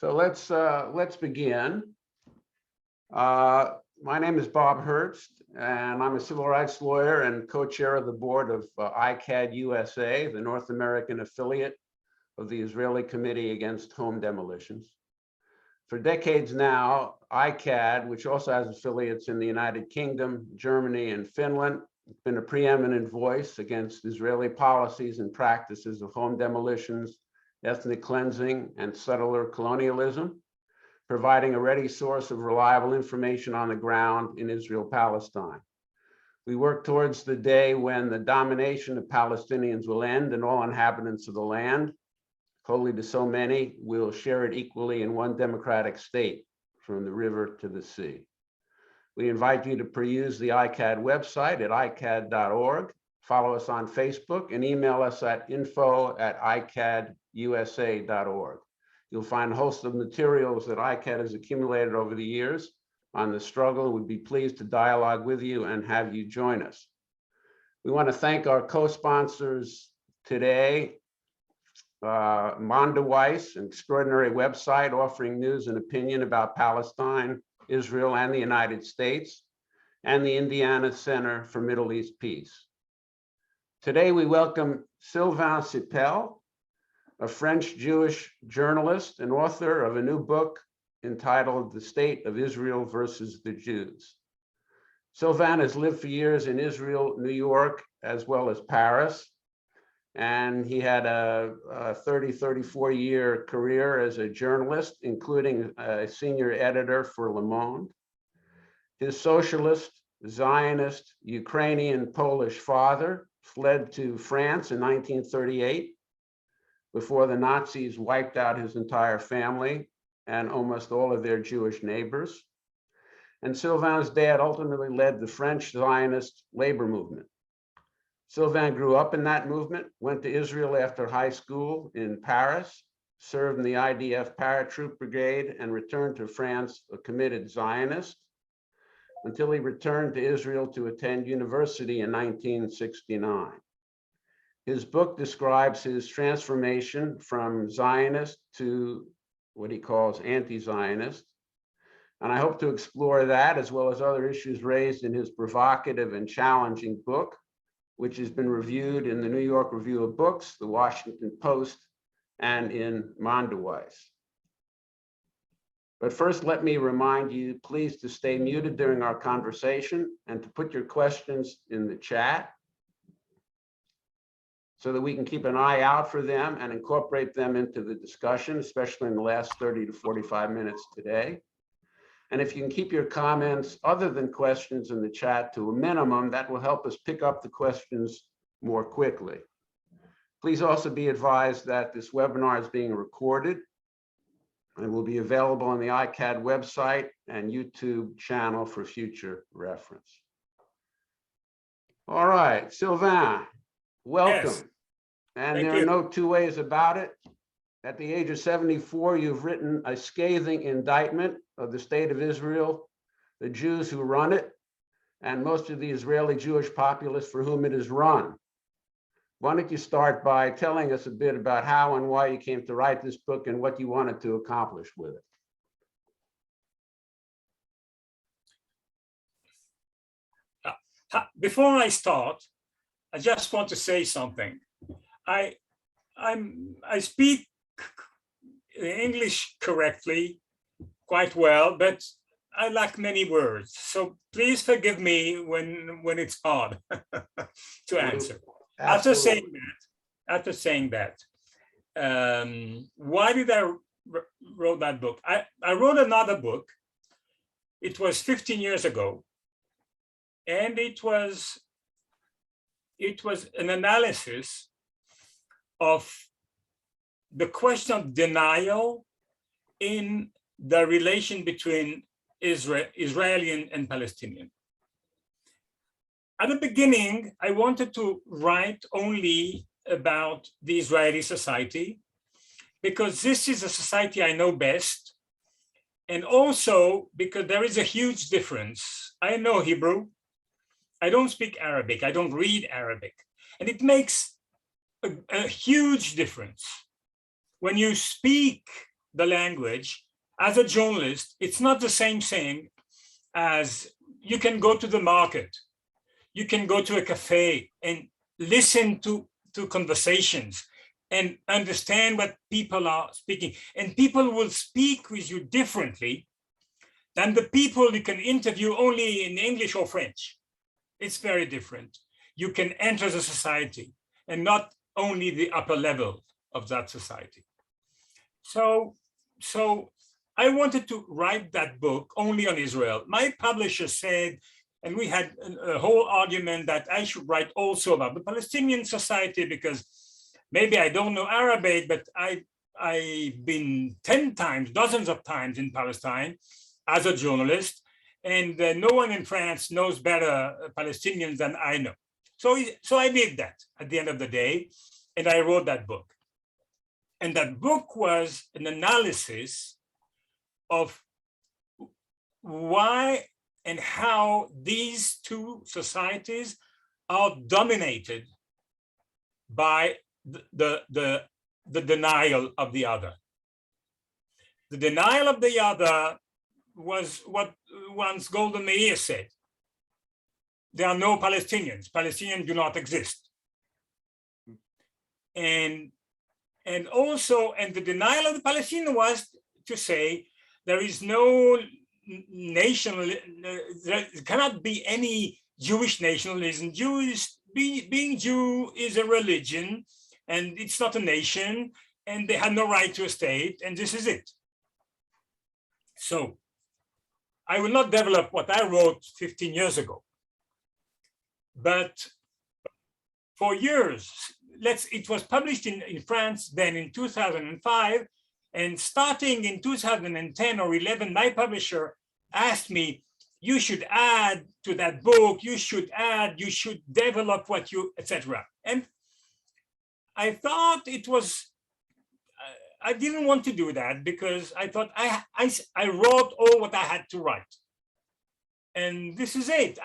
So let's begin. My name is Bob Herbst, and I'm a civil rights lawyer and co-chair of the board of ICAHD USA, the North American affiliate of the Israeli Committee Against Home Demolitions. For decades now, ICAHD, which also has affiliates in the United Kingdom, Germany, and Finland, has been a preeminent voice against Israeli policies and practices of home demolitions, ethnic cleansing, and settler colonialism, providing a ready source of reliable information on the ground in Israel-Palestine. We work towards the day when the domination of Palestinians will end and all inhabitants of the land, holy to so many, will share it equally in one democratic state, from the river to the sea. We invite you to peruse the ICAHD website at icahd.org, follow us on Facebook, and email us at info@icahusa.org. You'll find a host of materials that ICAHD has accumulated over the years on the struggle. We'd be pleased to dialogue with you and have you join us. We want to thank our co-sponsors today, Mondeweiss, an extraordinary website offering news and opinion about Palestine, Israel, and the United States, and the Indiana Center for Middle East Peace. Today, we welcome Sylvain Cypel, a French Jewish journalist and author of a new book entitled The State of Israel versus the Jews. Sylvain has lived for years in Israel, New York, as well as Paris, and he had a 34-year career as a journalist, including a senior editor for Le Monde. His socialist, Zionist, Ukrainian, Polish father fled to France in 1938 before the Nazis wiped out his entire family and almost all of their Jewish neighbors. And Sylvain's dad ultimately led the French Zionist labor movement. Sylvain grew up in that movement, went to Israel after high school in Paris, served in the IDF paratroop brigade, and returned to France a committed Zionist until he returned to Israel to attend university in 1969. His book describes his transformation from Zionist to what he calls anti-Zionist. And I hope to explore that as well as other issues raised in his provocative and challenging book, which has been reviewed in the New York Review of Books, the Washington Post, and in Mondeweiss. But first, let me remind you, please, to stay muted during our conversation and to put your questions in the chat so that we can keep an eye out for them and incorporate them into the discussion, especially in the last 30 to 45 minutes today. And if you can keep your comments other than questions in the chat to a minimum, that will help us pick up the questions more quickly. Please also be advised that this webinar is being recorded and will be available on the ICAHD website and YouTube channel for future reference. All right, Sylvain, welcome. Yes. And Thank there you. are no two ways about it. At the age of 74, you've written a scathing indictment of the state of Israel, the Jews who run it, and most of the Israeli Jewish populace for whom it is run. Why don't you start by telling us a bit about how and why you came to write this book and what you wanted to accomplish with it? Before I start, I just want to say something. I speak English correctly, quite well, but I lack many words. So please forgive me when it's hard to answer. After saying that, why did I wrote that book? I wrote another book. It was 15 years ago, and it was an analysis of the question of denial in the relation between Israeli and Palestinian. At the beginning, I wanted to write only about the Israeli society because this is a society I know best, and also because there is a huge difference. I know Hebrew, I don't speak Arabic, I don't read Arabic, and it makes a huge difference when you speak the language, as a journalist, it's not the same thing as you can go to the market, you can go to a cafe and listen to conversations and understand what people are speaking. And people will speak with you differently than the people you can interview only in English or French. It's very different. You can enter the society and not only the upper level of that society. So I wanted to write that book only on Israel. My publisher said, and we had a whole argument that I should write also about the Palestinian society, because maybe I don't know Arabic, but I've been 10 times, dozens of times in Palestine as a journalist, and no one in France knows better Palestinians than I know. So I did that at the end of the day, and I wrote that book. And that book was an analysis of why and how these two societies are dominated by the denial of the other. The denial of the other was what once Golda Meir said: there are no Palestinians. Palestinians do not exist. And the denial of the Palestinian was to say there is no there cannot be any Jewish nationalism. Being Jew is a religion, and it's not a nation, and they have no right to a state, and this is it. So I will not develop what I wrote 15 years ago, but for years, it was published in France then in 2005, and starting in 2010 or 11, my publisher asked me, you should add to that book, you should develop what you, etc. And I thought it was, I didn't want to do that because I thought I wrote all what I had to write. And this is it.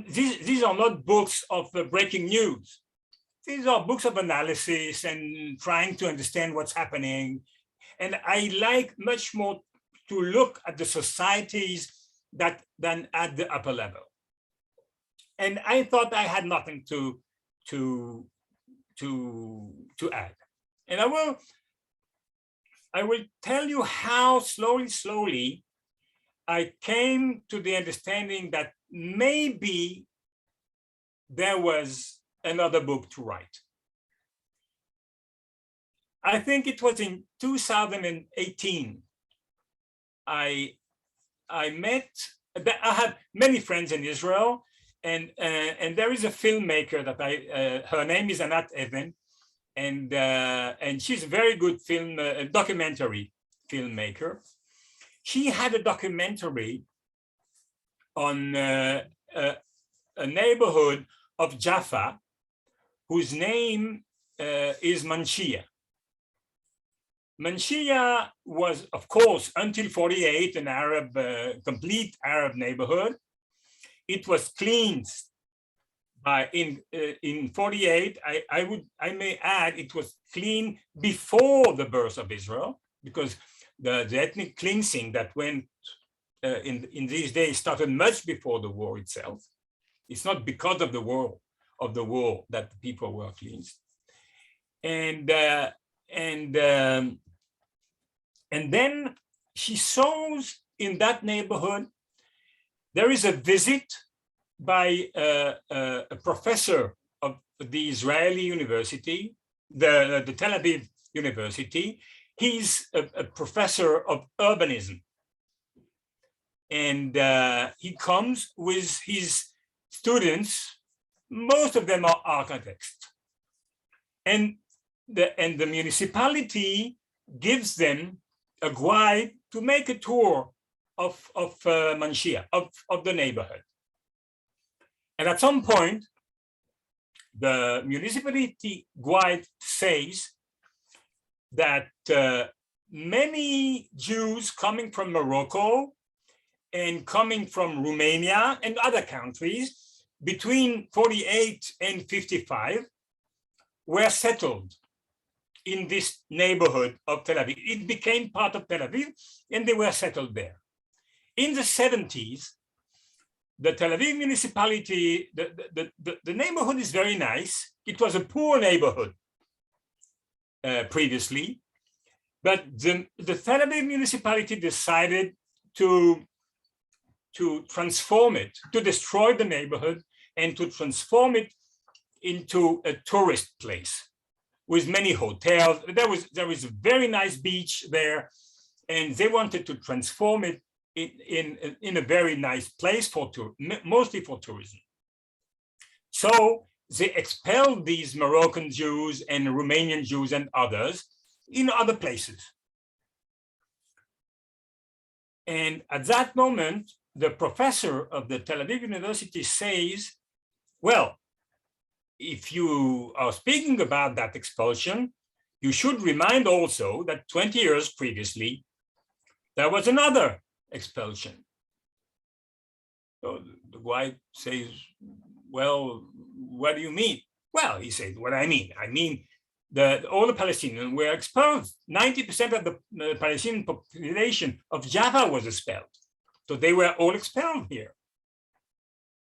These are not books of breaking news. These are books of analysis and trying to understand what's happening. And I like much more to look at the societies than at the upper level. And I thought I had nothing to add. And I will tell you how slowly I came to the understanding that maybe there was another book to write. I think it was in 2018. I have many friends in Israel, and there is a filmmaker that her name is Anat Even, and she's a very good documentary filmmaker. She had a documentary on a neighborhood of Jaffa, whose name is Manshia. Manshia was, of course, until 48, an Arab, complete Arab neighborhood. It was cleansed in 48. I may add, it was cleaned before the birth of Israel, because the ethnic cleansing that went in these days started much before the war itself. It's not because of the war that the people were cleansed. And then she saws in that neighborhood, there is a visit by a professor of the Israeli university, the Tel Aviv University. He's a professor of urbanism. And he comes with his students, most of them are architects. And the municipality gives them a guide to make a tour of Manshia, of the neighborhood. And at some point, the municipality guide says that many Jews coming from Morocco and coming from Romania and other countries between 48 and 55 were settled in this neighborhood of Tel Aviv. It became part of Tel Aviv, and they were settled there. In the 70s, the Tel Aviv municipality, the neighborhood is very nice. It was a poor neighborhood previously, but the Tel Aviv municipality decided to transform it, to destroy the neighborhood and to transform it into a tourist place with many hotels. There was a very nice beach there, and they wanted to transform it in a very nice place mostly for tourism. So they expelled these Moroccan Jews and Romanian Jews and others in other places. And at that moment, the professor of the Tel Aviv University says, well, if you are speaking about that expulsion, you should remind also that 20 years previously, there was another expulsion. So the guy says, well, what do you mean? Well, he said, what I mean all the Palestinians were expelled. 90% of the Palestinian population of Jaffa was expelled. So they were all expelled here.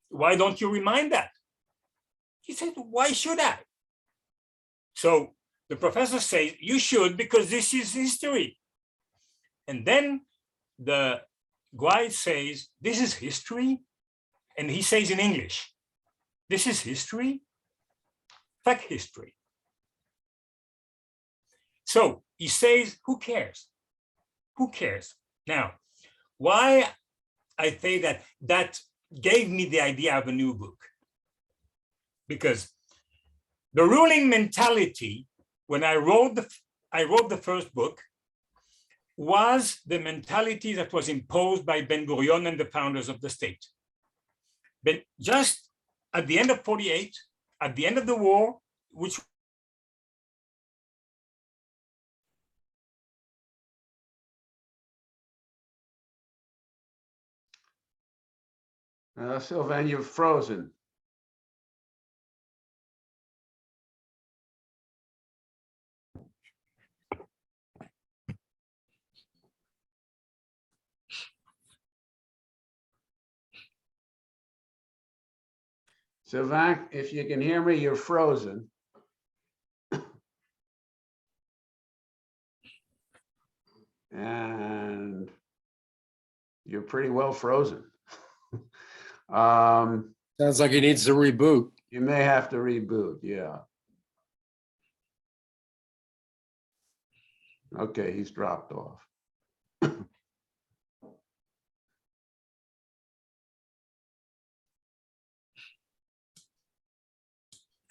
Why don't you remind that? He said, why should I? So the professor says, you should, because this is history. And then the guy says, this is history? And he says in English, this is history? Fuck history. So he says, who cares? Who cares? Now, why I say that gave me the idea of a new book. Because the ruling mentality, when I wrote the first book, was the mentality that was imposed by Ben-Gurion and the founders of the state. But just at the end of 48, at the end of the war, which Sylvain, you're frozen. Sylvain, if you can hear me, you're frozen. And you're pretty well frozen. Sounds like he needs to reboot. You may have to reboot, yeah. Okay, he's dropped off.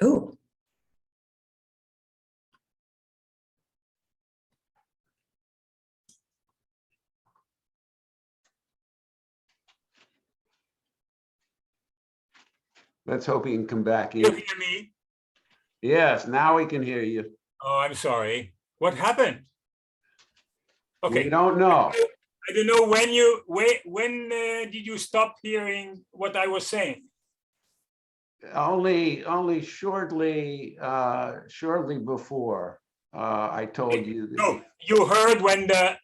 Oh. Let's hope he can come back you in. hear me? Yes, now we can hear you. Oh, I'm sorry. What happened? Okay. We don't know. I don't know when did you stop hearing what I was saying? Only shortly before I told you. No, you heard when the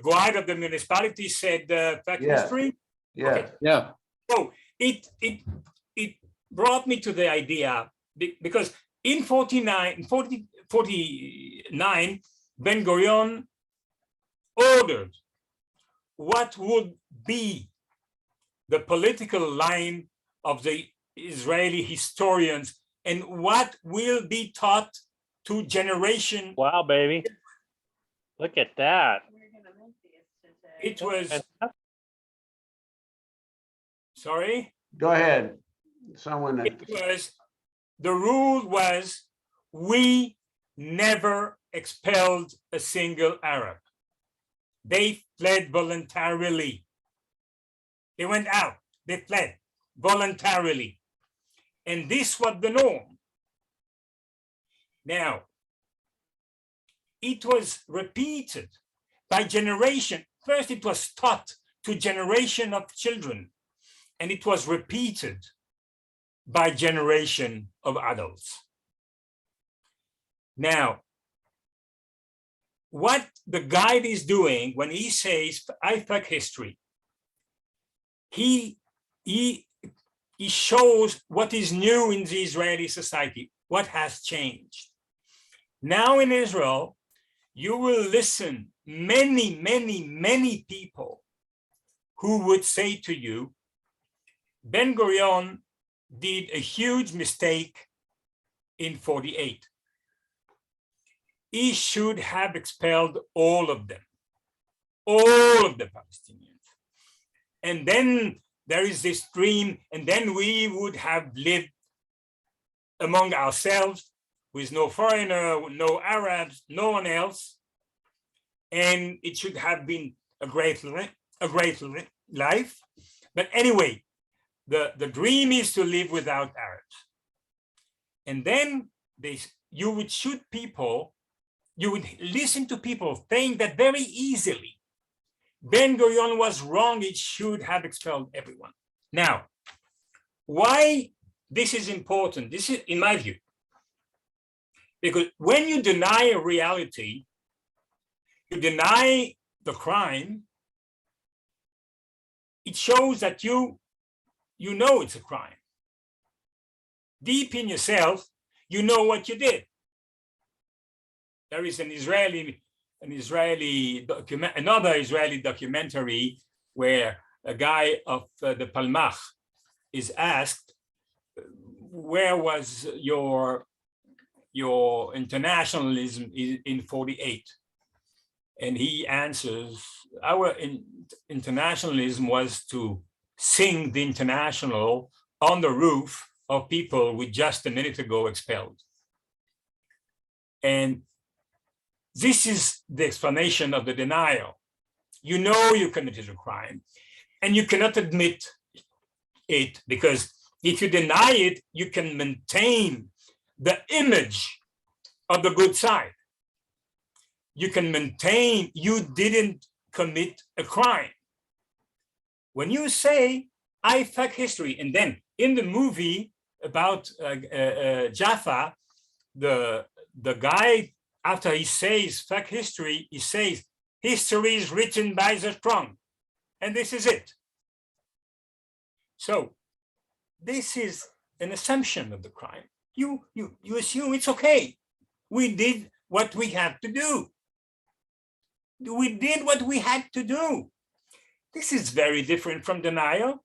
guide of the municipality said fact Yes. history? Yes. Okay. Yeah. So it brought me to the idea because in 49, Ben-Gurion ordered what would be the political line of the Israeli historians and what will be taught to generation. Wow, baby. Look at that. It was, sorry? Go ahead. The rule was, we never expelled a single Arab. They fled voluntarily. They went out, they fled voluntarily. And this was the norm. Now, it was repeated by generation. First, it was taught to generation of children, and it was repeated by generation of adults. Now, what the guide is doing when he says, I fuck history, he shows what is new in the Israeli society, what has changed. Now in Israel, you will listen many people who would say to you, Ben-Gurion did a huge mistake in 48. He should have expelled all of them, all of the Palestinians. And then there is this dream, and then we would have lived among ourselves with no foreigner, no Arabs, no one else. And it should have been a great life. But anyway, the dream is to live without Arabs. And then you would shoot people, you would listen to people saying that very easily. Ben-Gurion was wrong, it should have expelled everyone. Now, why this is important? This is, in my view, because when you deny a reality, you deny the crime, it shows that you know it's a crime. Deep in yourself, you know what you did. There is another Israeli documentary where a guy of the Palmach is asked, where was your internationalism in 48? And he answers, our internationalism was to sing the international on the roof of people we just a minute ago expelled. And this is the explanation of the denial. You know you committed a crime and you cannot admit it, because if you deny it, you can maintain the image of the good side. You can maintain you didn't commit a crime. When you say, I fuck history, and then in the movie about Jaffa, the guy, after he says fuck history, he says, history is written by the strong. And this is it. So this is an assumption of the crime. You assume it's okay. We did what we had to do. We did what we had to do. This is very different from denial.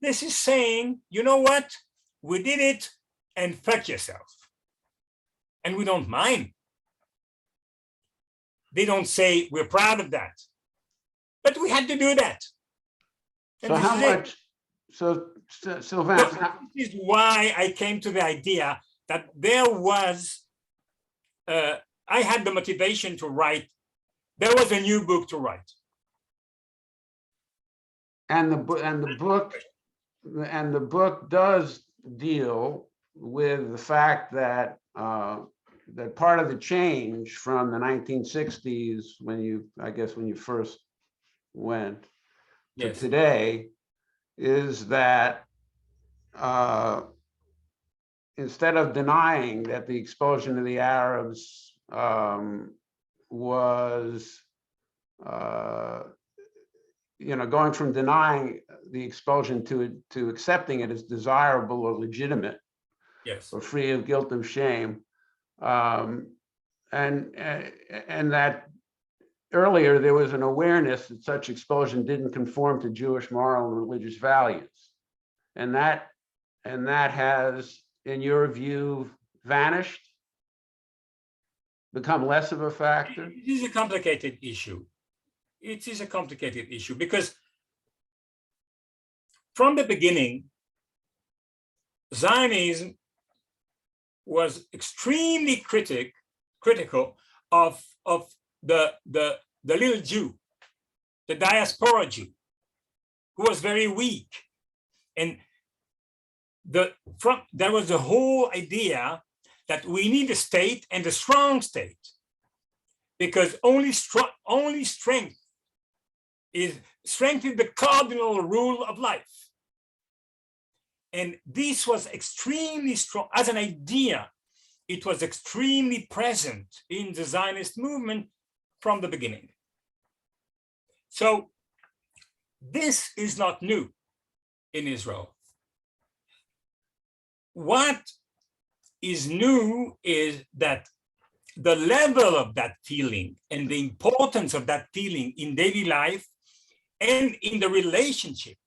This is saying, you know what? We did it and fuck yourself. And we don't mind. They don't say we're proud of that, but we had to do that. So how much, so Sylvain, this is why I came to the idea that there was, I had the motivation to write, there was a new book to write. and the book does deal with the fact that that part of the change from the 1960s, when you first went, to Yes. today, is that instead of denying that the expulsion of the Arabs was going from denying the expulsion to accepting it as desirable or legitimate, Yes. or free of guilt and shame, and that earlier there was an awareness that such expulsion didn't conform to Jewish moral and religious values, and that has, in your view, vanished, become less of a factor. It is a complicated issue. It is a complicated issue because from the beginning, Zionism was extremely critical of the little Jew, the diaspora Jew, who was very weak. And there was the whole idea that we need a state, and a strong state, because only strength is the cardinal rule of life. And this was extremely strong as an idea. it was extremely present in the Zionist movement from the beginning. So this is not new in Israel. What is new is that the level of that feeling and the importance of that feeling in daily life and in the relationship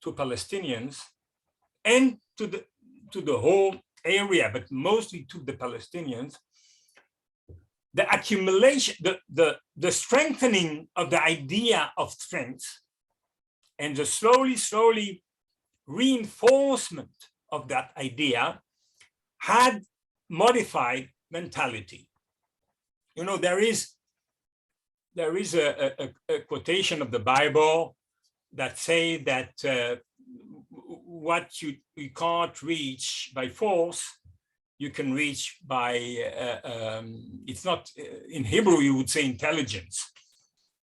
to Palestinians and to the whole area, but mostly to the Palestinians, the accumulation, the strengthening of the idea of strength and the slowly reinforcement of that idea had modified mentality. You know, there is a quotation of the Bible that say that what you can't reach by force, you can reach by, it's not, in Hebrew you would say intelligence,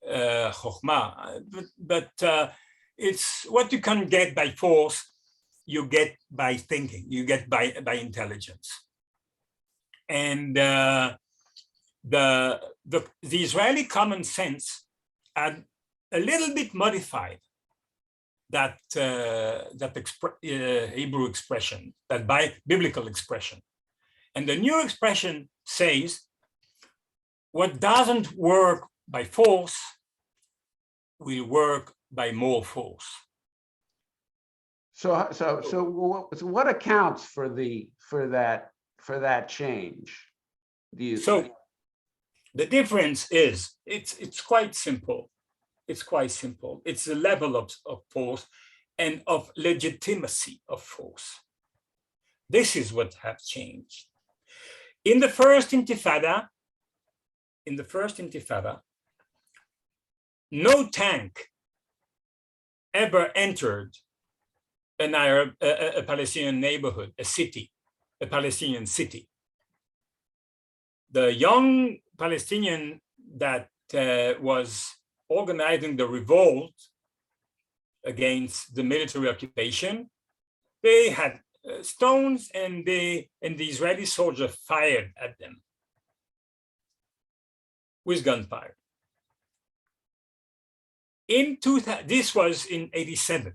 chokhmah, but it's what you can get by force, you get by thinking, you get by intelligence. And the Israeli common sense had a little bit modified that Hebrew expression, that biblical expression. And the new expression says, what doesn't work by force will work by more force. So what accounts for that change? Do you think? The difference is it's quite simple. It's quite simple. It's the level of force and of legitimacy of force. This is what has changed. In the first Intifada, no tank ever entered a Palestinian neighborhood, a city, a Palestinian city. The young Palestinian that was organizing the revolt against the military occupation, they had stones and the Israeli soldier fired at them with gunfire. This was in 87.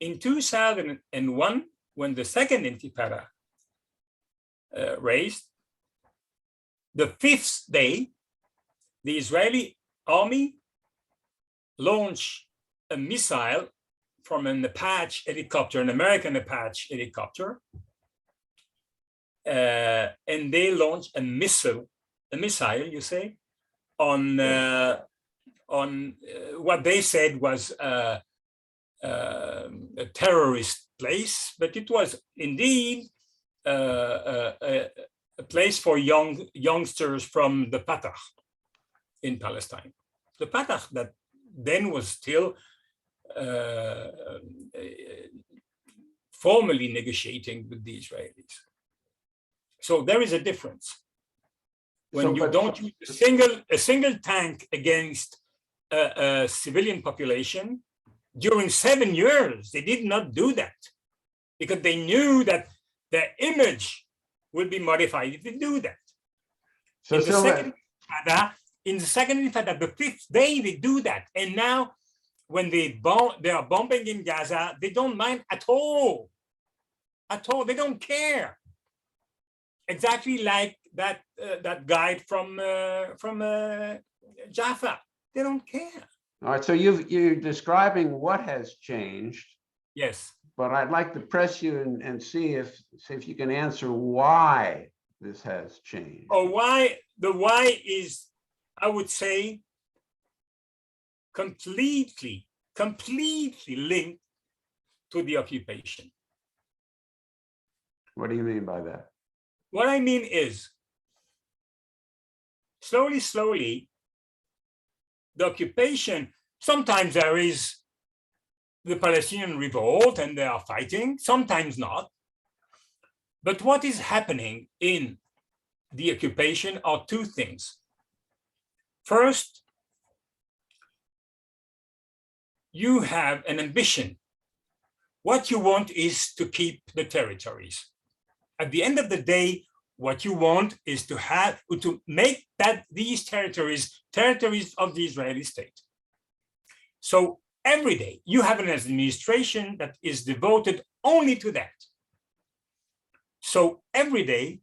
In 2001, when the second Intifada raised, the fifth day, the Israeli army launched a missile from an Apache helicopter, an American Apache helicopter, and they launched a missile, you say, on what they said was a terrorist place, but it was indeed a place for youngsters from the Fatah in Palestine. The Fatah that then was still formally negotiating with the Israelis. So there is a difference. When you don't use a single tank against a civilian population, during 7 years, they did not do that because they knew that their image will be modified if they do that. So in the second Intifada, the fifth day they do that. And now when they are bombing in Gaza, they don't mind at all. At all, they don't care. Exactly like that guide from Jaffa. They don't care. All right, so you're describing what has changed. Yes. But I'd like to press you and see if you can answer why this has changed. Or why? The why is, I would say, completely linked to the occupation. What do you mean by that? What I mean is, slowly, the occupation, sometimes there is the Palestinian revolt and they are fighting, sometimes not. But what is happening in the occupation are two things. First, you have an ambition. What you want is to keep the territories. At the end of the day, what you want is to make these territories of the Israeli state. So every day you have an administration that is devoted only to that. So every day,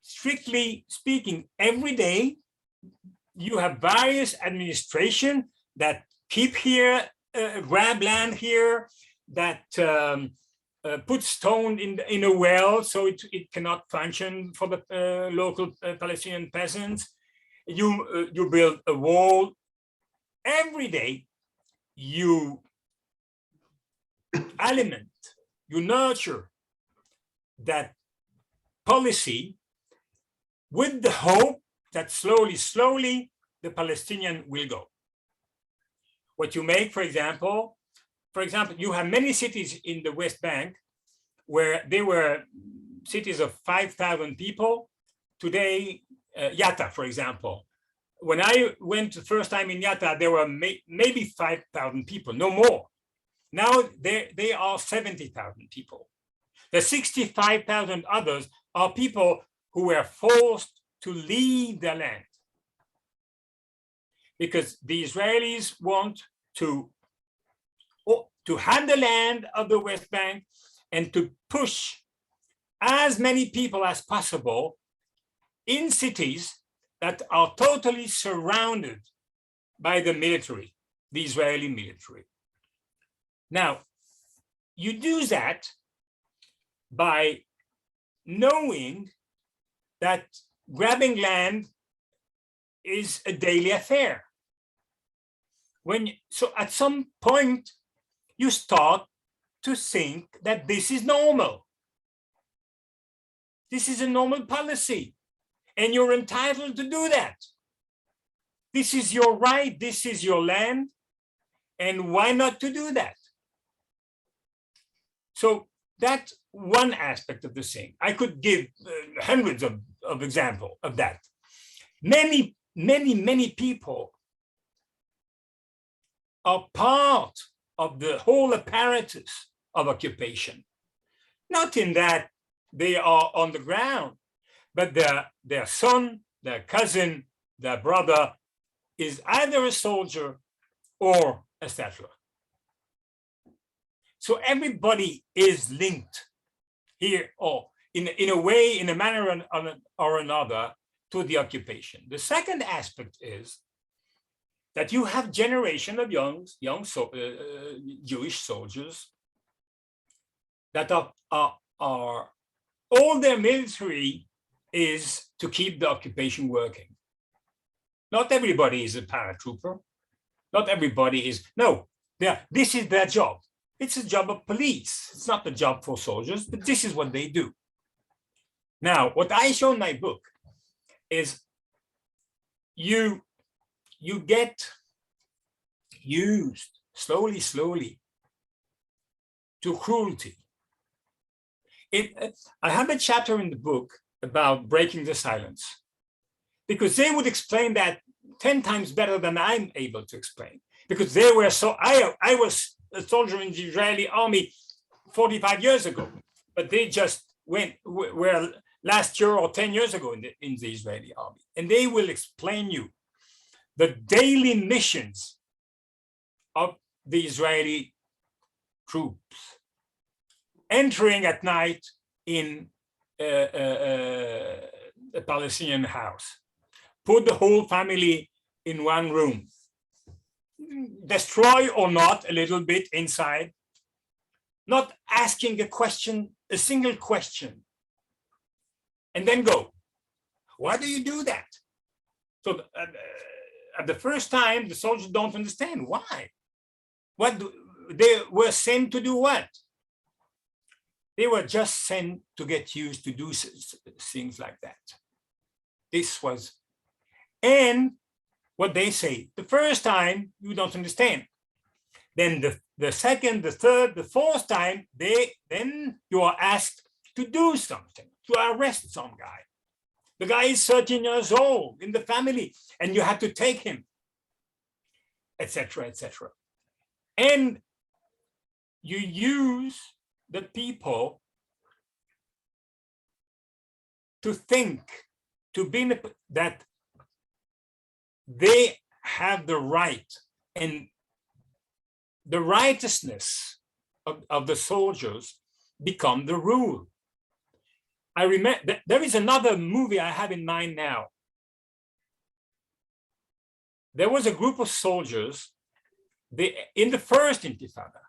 strictly speaking, every day you have various administration that keep here, grab land here, that put stone in a well so it cannot function for the local Palestinian peasants. You build a wall. Every day you element, you nurture that policy with the hope that slowly the Palestinian will go. What you make, for example, you have many cities in the West Bank where they were cities of 5,000 people. Today, Yatta, for example, when I went the first time in Yatta, there were maybe 5,000 people, no more. Now they are 70,000 people. The 65,000 others are people who were forced to leave their land because the Israelis want to have the land of the West Bank and to push as many people as possible in cities that are totally surrounded by the military, the Israeli military. Now, you do that by knowing that grabbing land is a daily affair. So at some point, you start to think that this is normal. This is a normal policy, and you're entitled to do that. This is your right, this is your land, and why not to do that? So that's one aspect of the thing. I could give hundreds of examples of that. Many people are part of the whole apparatus of occupation. Not in that they are on the ground, but their son, their cousin, their brother is either a soldier or a settler. So everybody is linked here, or in a way, in a manner or another, to the occupation. The second aspect is that you have generation of young Jewish soldiers that are all their military is to keep the occupation working. Not everybody is a paratrooper. Not everybody is, no, this is their job. It's a job of police. It's not a job for soldiers, but this is what they do. Now, what I show in my book is you get used slowly to cruelty. I have a chapter in the book about breaking the silence, because they would explain that 10 times better than I'm able to explain, because they were I was a soldier in the Israeli army 45 years ago, but they just were last year or 10 years ago in the Israeli army, and they will explain you the daily missions of the Israeli troops, entering at night in a Palestinian house, put the whole family in one room, destroy or not a little bit inside, not asking a single question, and then go. Why do you do that? So at the first time, the soldiers don't understand why. They were sent to do what? They were just sent to get used to do things like that. This was, and what they say, the first time you don't understand. Then the second, the third, the fourth time, then you are asked to do something, to arrest some guy. The guy is 13 years old in the family, and you have to take him, etc., etc. And you use the people to think, to be in that they have the right, and the righteousness of the soldiers become the rule. I remember there is another movie I have in mind now. There was a group of soldiers, in the first Intifada,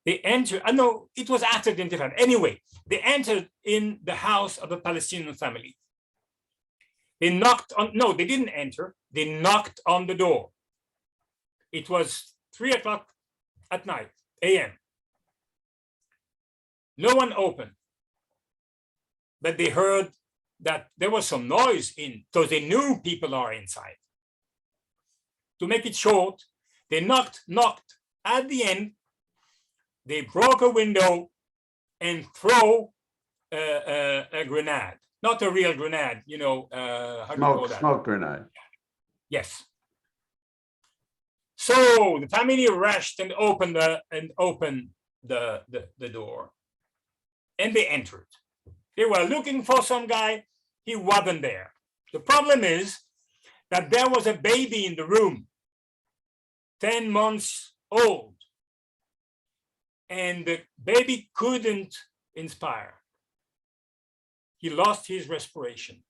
they entered, I know it was after the Intifada. Anyway, they entered in the house of a Palestinian family. They knocked on, no, they didn't enter. They knocked on the door. It was 3 o'clock at night, a.m. No one opened, but they heard that there was some noise in, so they knew people are inside. To make it short, they knocked. At the end, they broke a window and throw a grenade. Not a real grenade, you know, how do you call that? Smoke grenade. Yes. So the family rushed and opened the door, and they entered. They were looking for some guy. He wasn't there. The problem is that there was a baby in the room, 10 months old, and the baby couldn't inspire. He lost his respiration.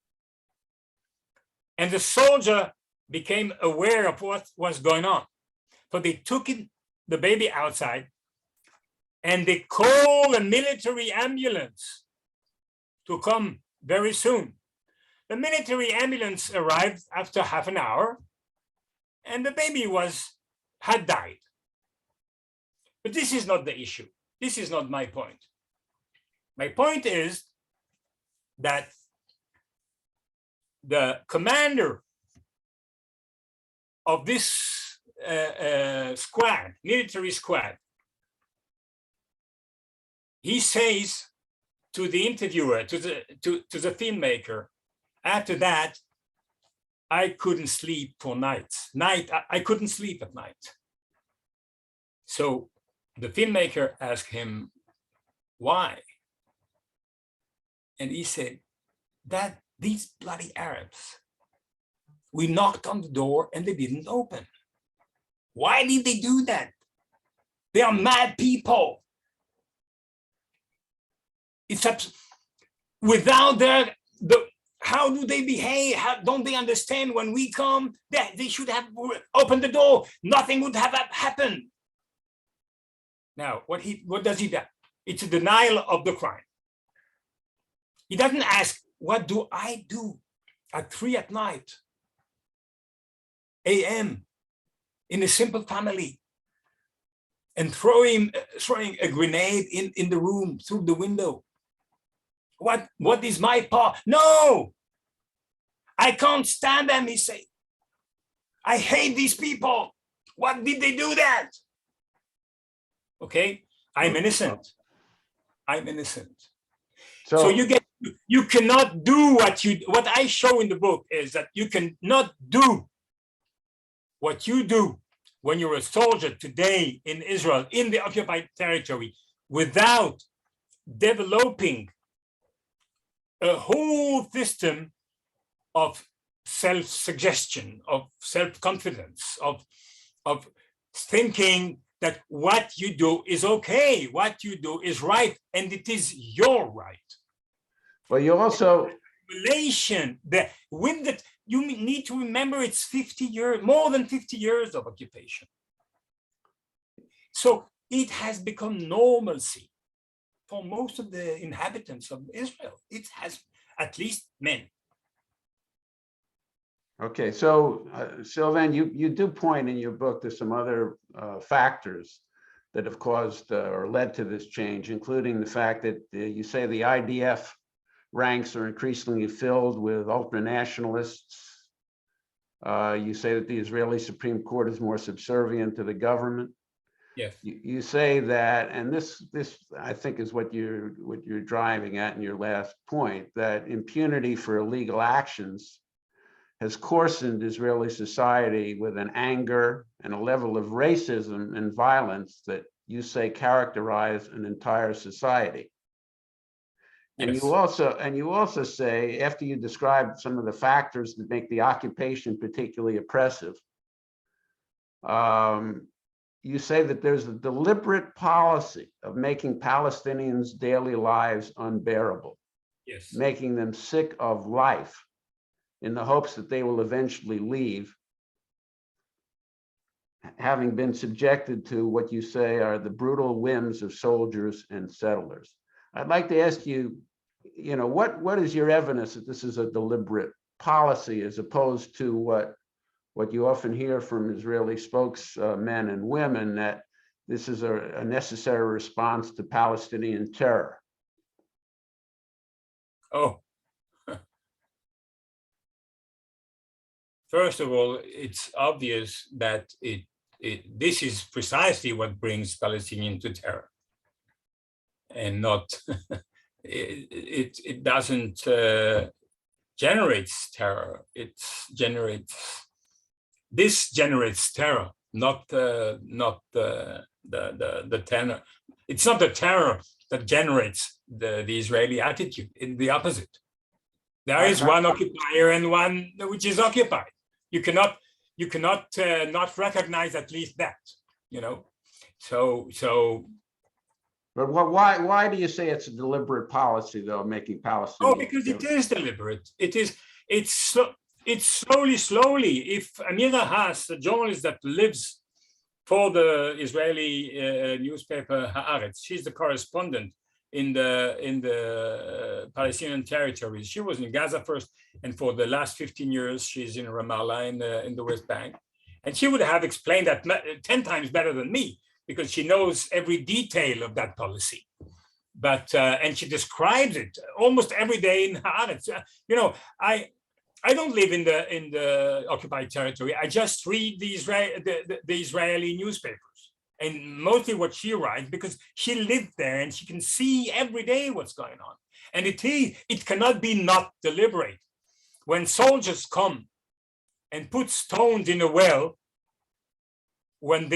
And the soldier became aware of what was going on. So they took the baby outside, and they called a military ambulance to come very soon. The military ambulance arrived after half an hour, and the baby had died. But this is not the issue. This is not my point. My point is that the commander of this squad, military squad, he says to the interviewer, to the filmmaker, after that, I couldn't sleep for nights. I couldn't sleep at night. So the filmmaker asked him, why? And he said, that these bloody Arabs, we knocked on the door and they didn't open. Why did they do that? They are mad people. It's without how do they behave? How don't they understand when we come? They should have opened the door. Nothing would have happened. Now, what does he do? It's a denial of the crime. He doesn't ask, what do I do at 3 at night, a.m. in a simple family, and throwing a grenade in the room through the window? What is my part? No, I can't stand them, he said. I hate these people. What did they do that? Okay, I'm innocent. I'm innocent. So you cannot do what I show in the book is that you cannot do what you do when you're a soldier today in Israel, in the occupied territory, without developing a whole system of self-suggestion, of self-confidence, of thinking that what you do is okay, what you do is right, and it is your right. Well, you also Relation that with that, you need to remember it's 50 years, more than 50 years of occupation. So it has become normalcy for most of the inhabitants of Israel. It has, at least men. Okay, so Sylvain, you do point in your book to some other factors that have caused or led to this change, including the fact that you say the IDF ranks are increasingly filled with ultra-nationalists. You say that the Israeli Supreme Court is more subservient to the government. Yes. You say that, and this I think is what you're driving at in your last point, that impunity for illegal actions has coarsened Israeli society with an anger and a level of racism and violence that you say characterize an entire society. And Yes. you also say, after you describe some of the factors that make the occupation particularly oppressive, you say that there's a deliberate policy of making Palestinians' daily lives unbearable, Yes. making them sick of life in the hopes that they will eventually leave, having been subjected to what you say are the brutal whims of soldiers and settlers. I'd like to ask you, what is your evidence that this is a deliberate policy as opposed to what you often hear from Israeli spokesmen and women, that this is a necessary response to Palestinian terror? Oh, first of all, it's obvious that this is precisely what brings Palestinians to terror, and not it doesn't generates terror. This generates terror, not the terror. It's not the terror that generates the Israeli attitude. It's the opposite. There is one occupier and one which is occupied. You cannot not recognize at least that, So. But why do you say it's a deliberate policy, though, making Palestinians? Oh, because it is deliberate. It's slowly. If Amira Haas, a journalist that lives for the Israeli newspaper Haaretz, she's the correspondent in the Palestinian territories. She was in Gaza first, and for the last 15 years, she's in Ramallah in the West Bank. And she would have explained that 10 times better than me, because she knows every detail of that policy. But and she describes it almost every day in Haaretz. I don't live in the occupied territory. I just read the Israeli newspapers, and mostly what she writes, because she lived there and she can see every day what's going on. And it cannot be not deliberate. When soldiers come and put stones in a well, when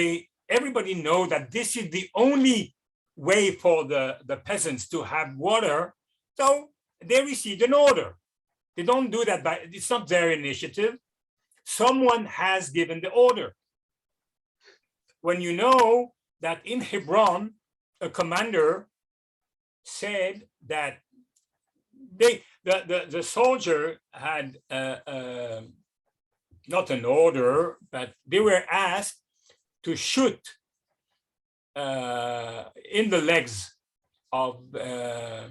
everybody know that this is the only way for the peasants to have water, so they received an order. They don't do that it's not their initiative. Someone has given the order. When you know that in Hebron, a commander said that the soldier had not an order, but they were asked to shoot in the legs of the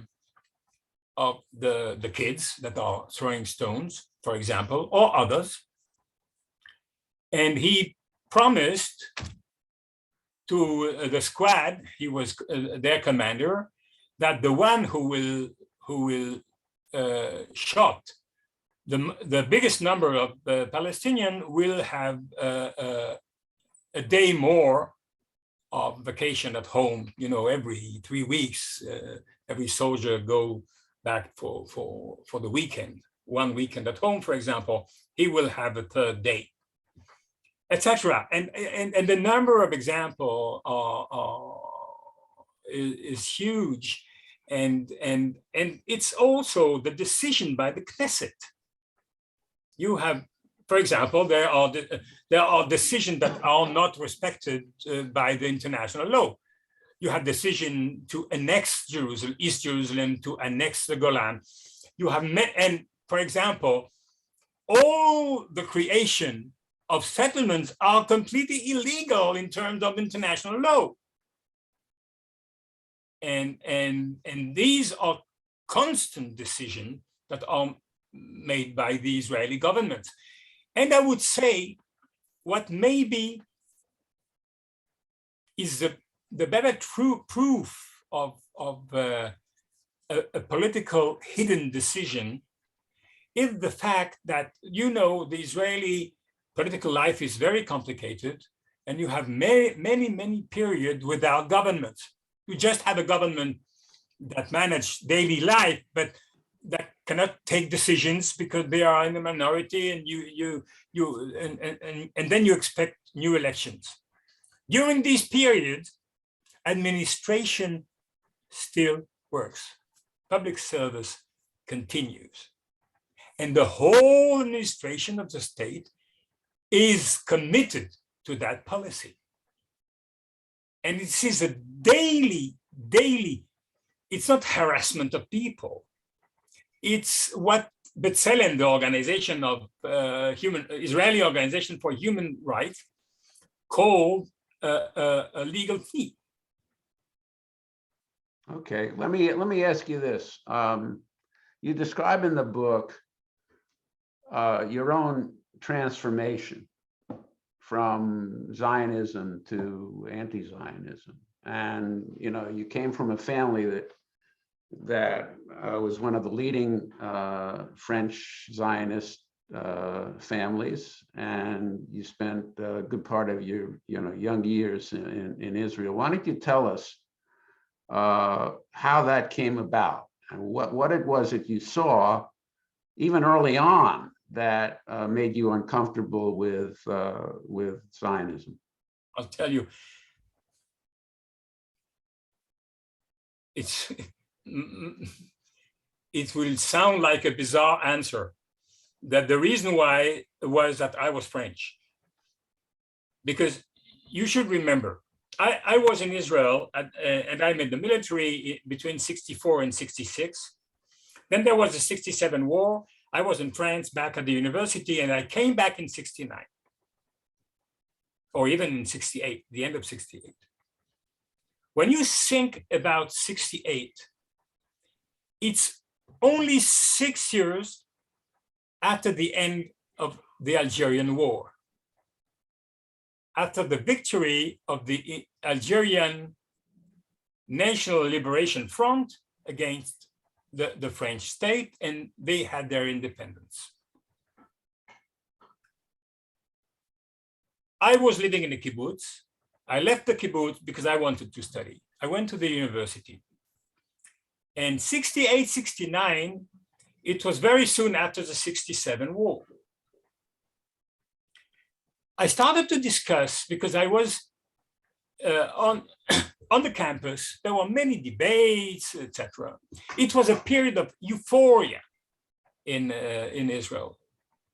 kids that are throwing stones, for example, or others. And he promised to the squad, he was their commander, that the one who will shot the biggest number of Palestinians will have a day more of vacation at home. Every 3 weeks, every soldier go back for the weekend. 1 weekend at home, for example, he will have a third day, etc. And the number of examples is huge, and it's also the decision by the Knesset. You have, for example, there are decisions that are not respected by the international law. You have decision to annex Jerusalem, East Jerusalem, to annex the Golan. You have and for example, all the creation of settlements are completely illegal in terms of international law. And these are constant decisions that are made by the Israeli government. And I would say what maybe is the better proof of a political hidden decision is the fact that, the Israeli political life is very complicated, and you have many periods without government. You just have a government that manage daily life, but that cannot take decisions because they are in the minority, and then you expect new elections. During these periods, administration still works. public service continues. And the whole administration of the state is committed to that policy. And it is a daily, it's not harassment of people. It's what B'Tselem, the organization of Israeli Organization for Human Rights, called a legal fee. Okay, let me ask you this. You describe in the book your own transformation from Zionism to anti-Zionism, and you came from a family that was one of the leading French Zionist families, and you spent a good part of your young years in Israel. Why don't you tell us how that came about and what it was that you saw even early on that made you uncomfortable with Zionism? I'll tell you, it will sound like a bizarre answer, that the reason why was that I was French. Because you should remember, I was in Israel and I'm in the military between 64 and 66. Then there was the 67 war. I was in France back at the university, and I came back in 69, or even in 68, the end of 68. When you think about 68, it's only 6 years after the end of the Algerian War, after the victory of the Algerian National Liberation Front against the French state, and they had their independence. I was living in a kibbutz. I left the kibbutz because I wanted to study. I went to the university. And 68, 69, it was very soon after the 67 war. I started to discuss, because I was on the campus, there were many debates, etc. It was a period of euphoria in Israel.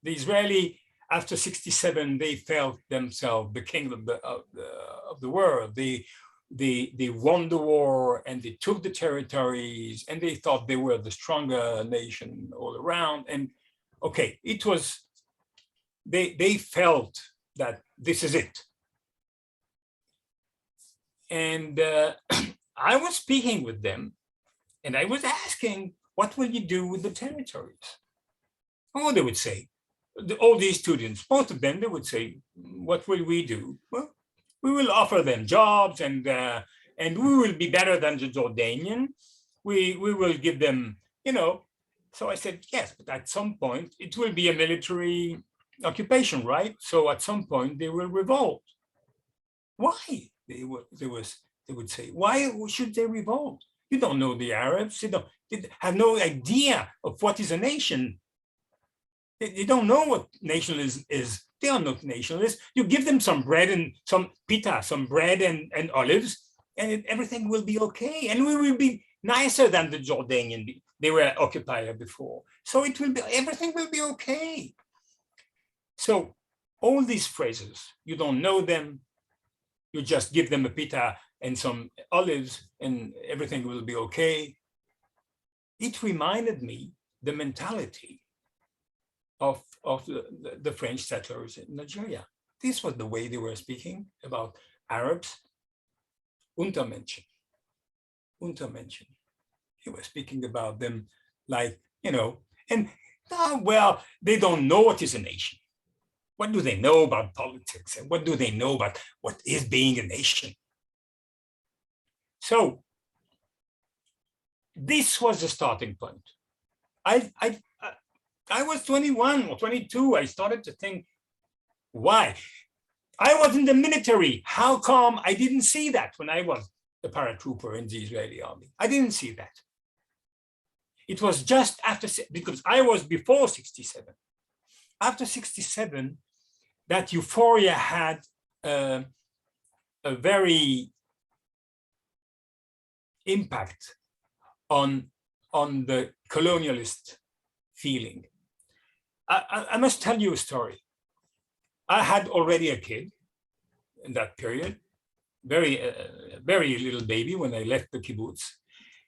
The Israeli, after 67, they felt themselves the king of the world. They won the war and they took the territories and they thought they were the stronger nation all around. And okay, it was, they felt that this is it. And I was speaking with them and I was asking, what will you do with the territories? Oh, they would say, all these students, most of them, they would say, what will we do? Well, we will offer them jobs and we will be better than the Jordanian. We will give them, So I said, yes, but at some point it will be a military occupation, right? So at some point they will revolt. Why? They would say, why should they revolt? You don't know the Arabs. They have no idea of what is a nation. They don't know what nationalism is. They are not nationalists. You give them some bread and some pita, some bread and olives, and everything will be okay. And we will be nicer than the Jordanian. They were occupier before. So everything will be okay. So all these phrases, you don't know them. You just give them a pita and some olives and everything will be okay. It reminded me the mentality of the French settlers in Nigeria. This was the way they were speaking about Arabs. Untermenschen. He was speaking about them like, and well, they don't know what is a nation. What do they know about politics? And what do they know about what is being a nation? So this was the starting point. I was 21 or 22. I started to think, why? I was in the military. How come I didn't see that when I was a paratrooper in the Israeli army? I didn't see that. It was just after, because I was before 67. After 67, that euphoria had a very impact on on the colonialist feeling. I must tell you a story. I had already a kid in that period, very little baby when I left the kibbutz.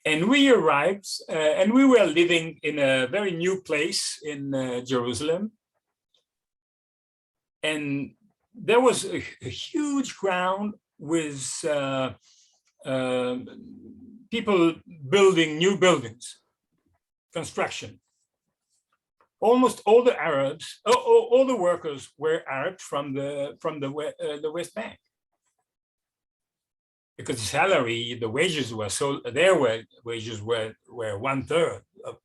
And we arrived and we were living in a very new place in Jerusalem. And there was a huge ground with people building new buildings, construction. Almost all the Arabs, all the workers were Arabs from the West Bank, because the salary, the wages were their wages were 1/3 of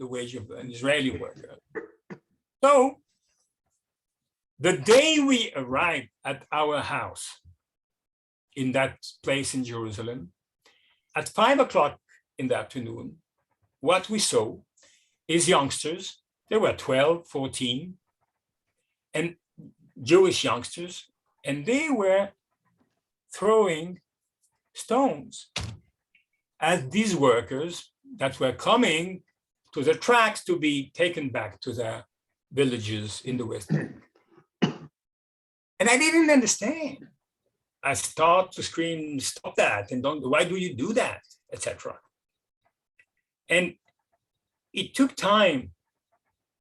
the wage of an Israeli worker. So the day we arrived at our house in that place in Jerusalem, at 5 o'clock in the afternoon, what we saw is youngsters. They were 12, 14, and Jewish youngsters, and they were throwing stones at these workers that were coming to the tracks to be taken back to their villages in the West Bank. And I didn't understand. I started to scream, stop that, and why do you do that, etc. And it took time,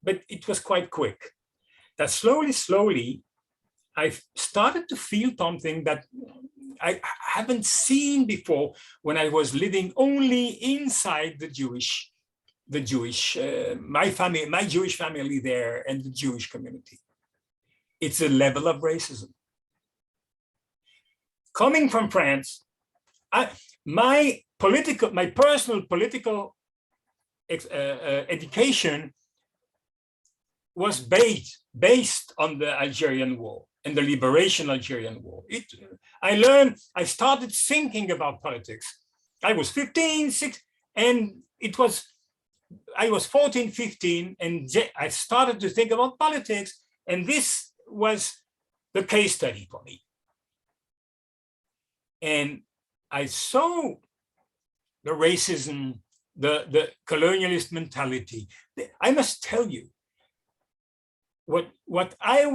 but it was quite quick. That slowly, I started to feel something that I haven't seen before when I was living only inside my Jewish family there and the Jewish community. It's a level of racism. Coming from France, my personal political education was based on the Algerian War and the liberation Algerian War. I started thinking about politics. I was 15, 16, and I was 14, 15, and I started to think about politics, and this was the case study for me. And I saw the racism, the colonialist mentality. I must tell you, what I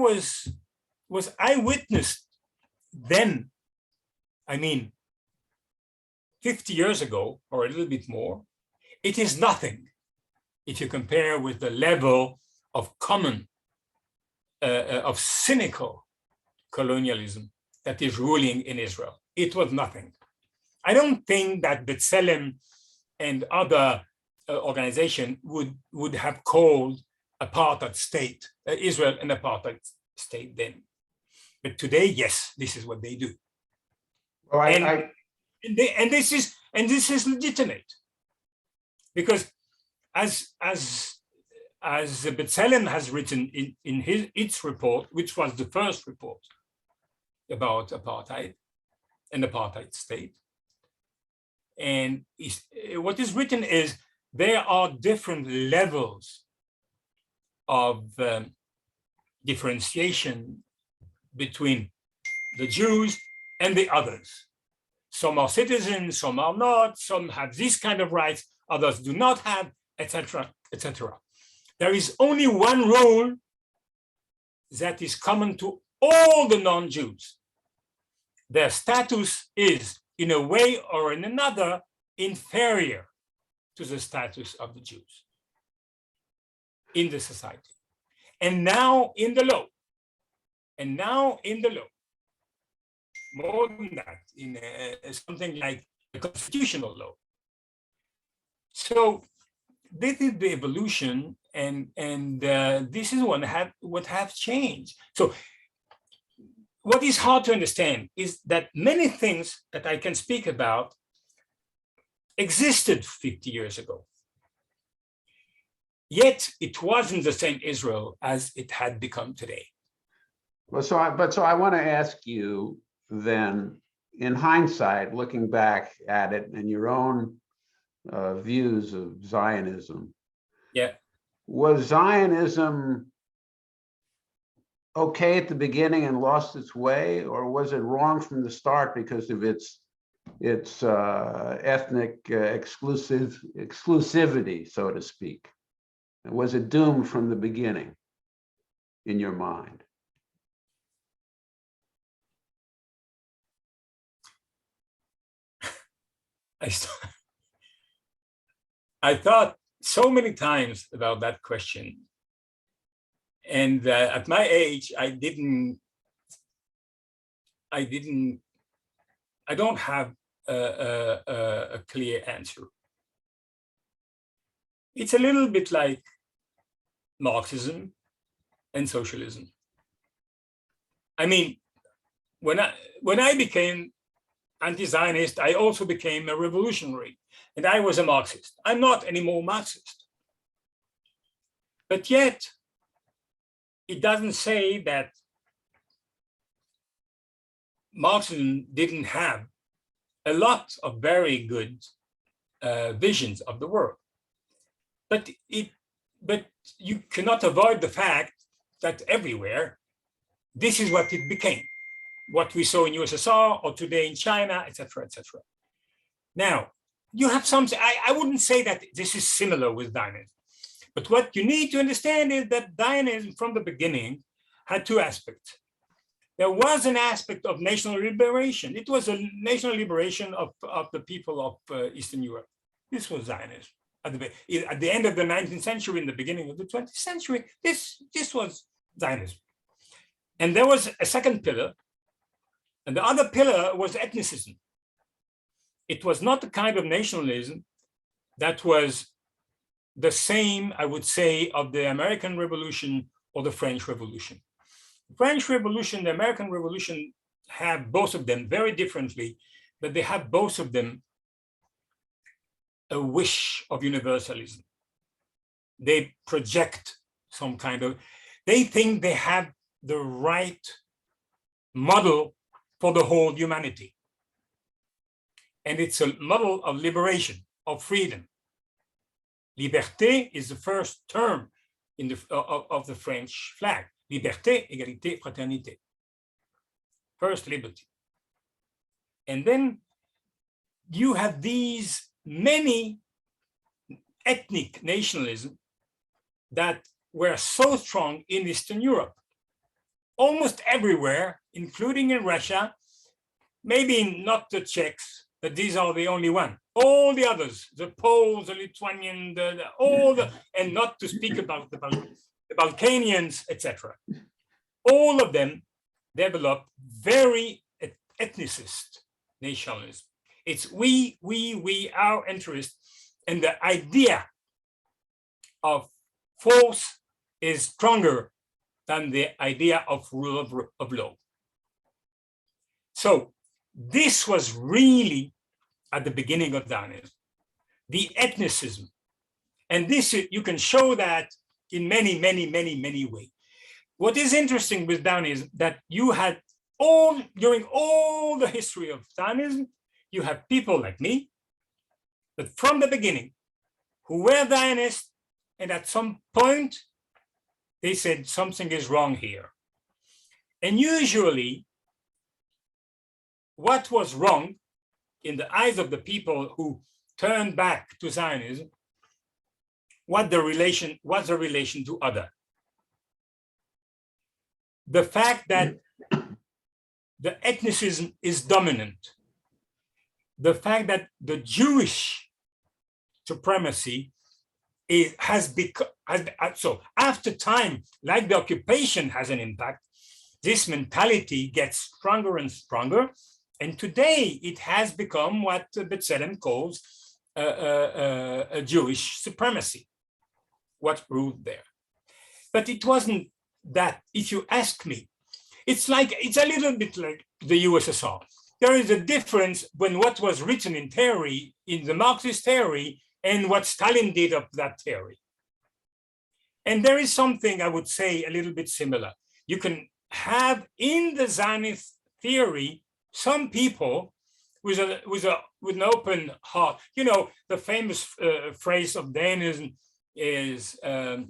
witnessed then, 50 years ago, or a little bit more, it is nothing if you compare with the level of of cynical colonialism that is ruling in Israel. It was nothing. I don't think that B'Tselem and other organizations would have called apartheid state, Israel an apartheid state then. But today, yes, this is what they do. Well, And this is legitimate, because as B'Tselem has written in its report, which was the first report about apartheid, an apartheid state, and what is written is there are different levels of differentiation between the Jews and the others. Some are citizens, some are not, some have this kind of rights, others do not have, etc., etc. There is only one rule that is common to all the non-Jews. Their status is, in a way or in another, inferior to the status of the Jews in the society. And now in the law, more than that, in something like a constitutional law. So this is the evolution, and this is what has changed. So what is hard to understand is that many things that I can speak about existed 50 years ago. Yet it wasn't the same Israel as it had become today. Well, so I want to ask you then, in hindsight, looking back at it and your own views of Zionism. Yeah. Was Zionism okay at the beginning and lost its way, or was it wrong from the start because of its its ethnic exclusivity, so to speak? Was it doomed from the beginning in your mind? I thought so many times about that question. And at my age, I don't have a clear answer. It's a little bit like Marxism and socialism. I mean, when I became anti-Zionist, I also became a revolutionary, and I was a Marxist. I'm not anymore Marxist. But yet, it doesn't say that Marxism didn't have a lot of very good visions of the world. But you cannot avoid the fact that everywhere, this is what it became. What we saw in USSR or today in China, etc., etc. Now, you have something, I wouldn't say that this is similar with Zionism, but what you need to understand is that Zionism from the beginning had two aspects. There was an aspect of national liberation. It was a national liberation of the people of Eastern Europe. This was Zionism. At the end of the 19th century, in the beginning of the 20th century, this was Zionism. And there was a second pillar, and the other pillar was ethnicism. It was not the kind of nationalism that was the same, I would say, of the American Revolution or the French Revolution. The French Revolution, the American Revolution have both of them very differently, but they have both of them a wish of universalism. They project some kind of, they think they have the right model for the whole humanity. And it's a model of liberation, of freedom. Liberté is the first term in of the French flag. Liberté, égalité, fraternité. First, liberty. And then you have these many ethnic nationalism that were so strong in Eastern Europe. Almost everywhere, including in Russia, maybe not the Czechs, but these are the only one. All the others, the Poles, the Lithuanians, and not to speak about the Balkanians, etc. All of them developed very ethnicist nationalism. It's we, our interest, and the idea of force is stronger than the idea of rule of law. So this was really at the beginning of Zionism, the ethnicism. And this, you can show that in many ways. What is interesting with Zionism that you had during all the history of Zionism, you have people like me, but from the beginning, who were Zionists, and at some point, they said something is wrong here. And usually, what was wrong in the eyes of the people who turned back to Zionism, was the relation to other. The fact that the ethnicism is dominant, the fact that the Jewish supremacy has become, so after time, like the occupation has an impact, this mentality gets stronger and stronger. And today it has become what B'Tselem calls a Jewish supremacy, what ruled there. But it wasn't that, if you ask me, it's a little bit like the USSR. There is a difference when what was written in theory, in the Marxist theory, and what Stalin did of that theory. And there is something I would say a little bit similar. You can have in the Zionist theory some people with an open heart. You know, the famous phrase of Zionism is a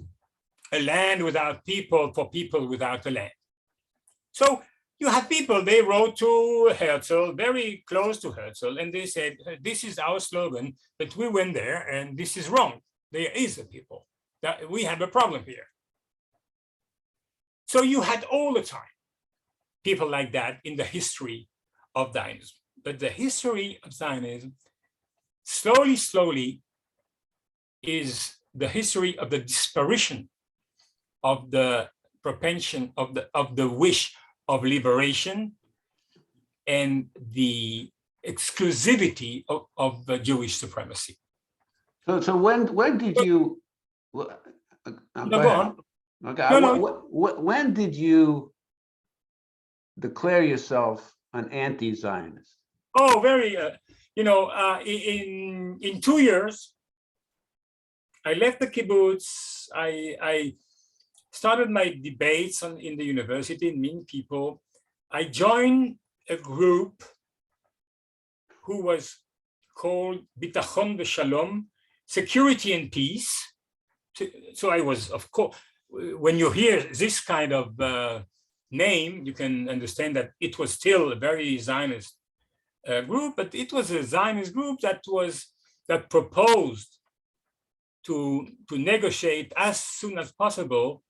land without people for people without a land. So you have people, they wrote to Herzl, very close to Herzl, and they said, this is our slogan, but we went there and this is wrong. There is a people, that we have a problem here. So you had all the time people like that in the history of Zionism. But the history of Zionism, slowly is the history of the disparition of the propension of the wish of liberation and the exclusivity of the Jewish supremacy. So when did you? No, go on. Okay. No. When did you declare yourself an anti-Zionist? Oh, very. In 2 years, I left the kibbutz. I started my debates in the university, meeting people. I joined a group who was called Bitachon v'Shalom, Security and Peace. So I was, of course, when you hear this kind of name, you can understand that it was still a very Zionist group, but it was a Zionist group that proposed to negotiate as soon as possible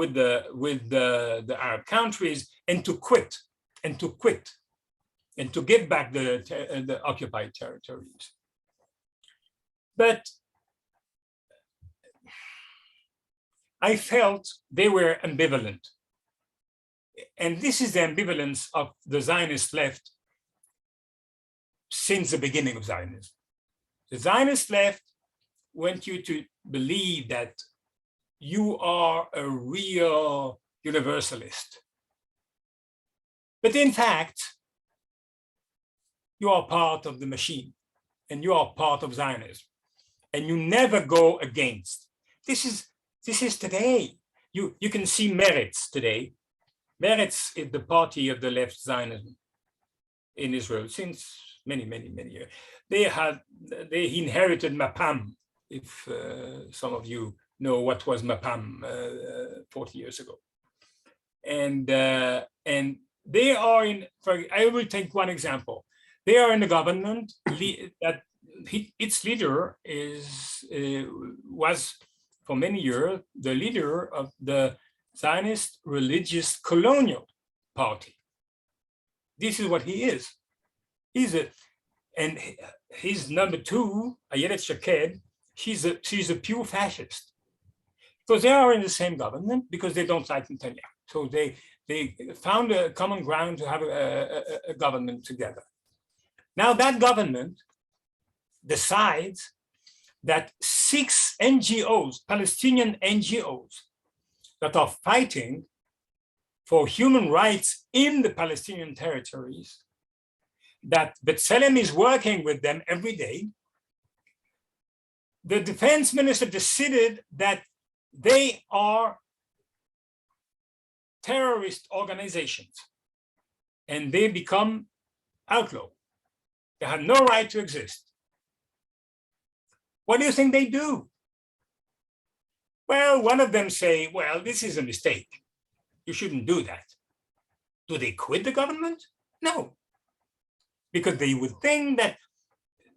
with the Arab countries and to quit and to give back the occupied territories. But I felt they were ambivalent. And this is the ambivalence of the Zionist left since the beginning of Zionism. The Zionist left want you to believe that you are a real universalist. But in fact, you are part of the machine and you are part of Zionism and you never go against. This is today. You can see Meretz today. Meretz is the party of the left Zionism in Israel since many years. They inherited Mapam, if some of you know what was Mapam 40 years ago. And they are in, I will take one example. They are in the government that its leader was for many years the leader of the Zionist Religious Colonial Party. This is what he is. And his number two, Ayelet Shaked, she's a pure fascist. So they are in the same government because they don't like Netanyahu. So they found a common ground to have a government together. Now that government decides that 6 NGOs, Palestinian NGOs, that are fighting for human rights in the Palestinian territories, that B'Tselem is working with them every day. The defense minister decided that they are terrorist organizations and they become outlaw. They have no right to exist. What do you think they do? Well, one of them say, well, this is a mistake. You shouldn't do that. Do they quit the government? No. Because they would think that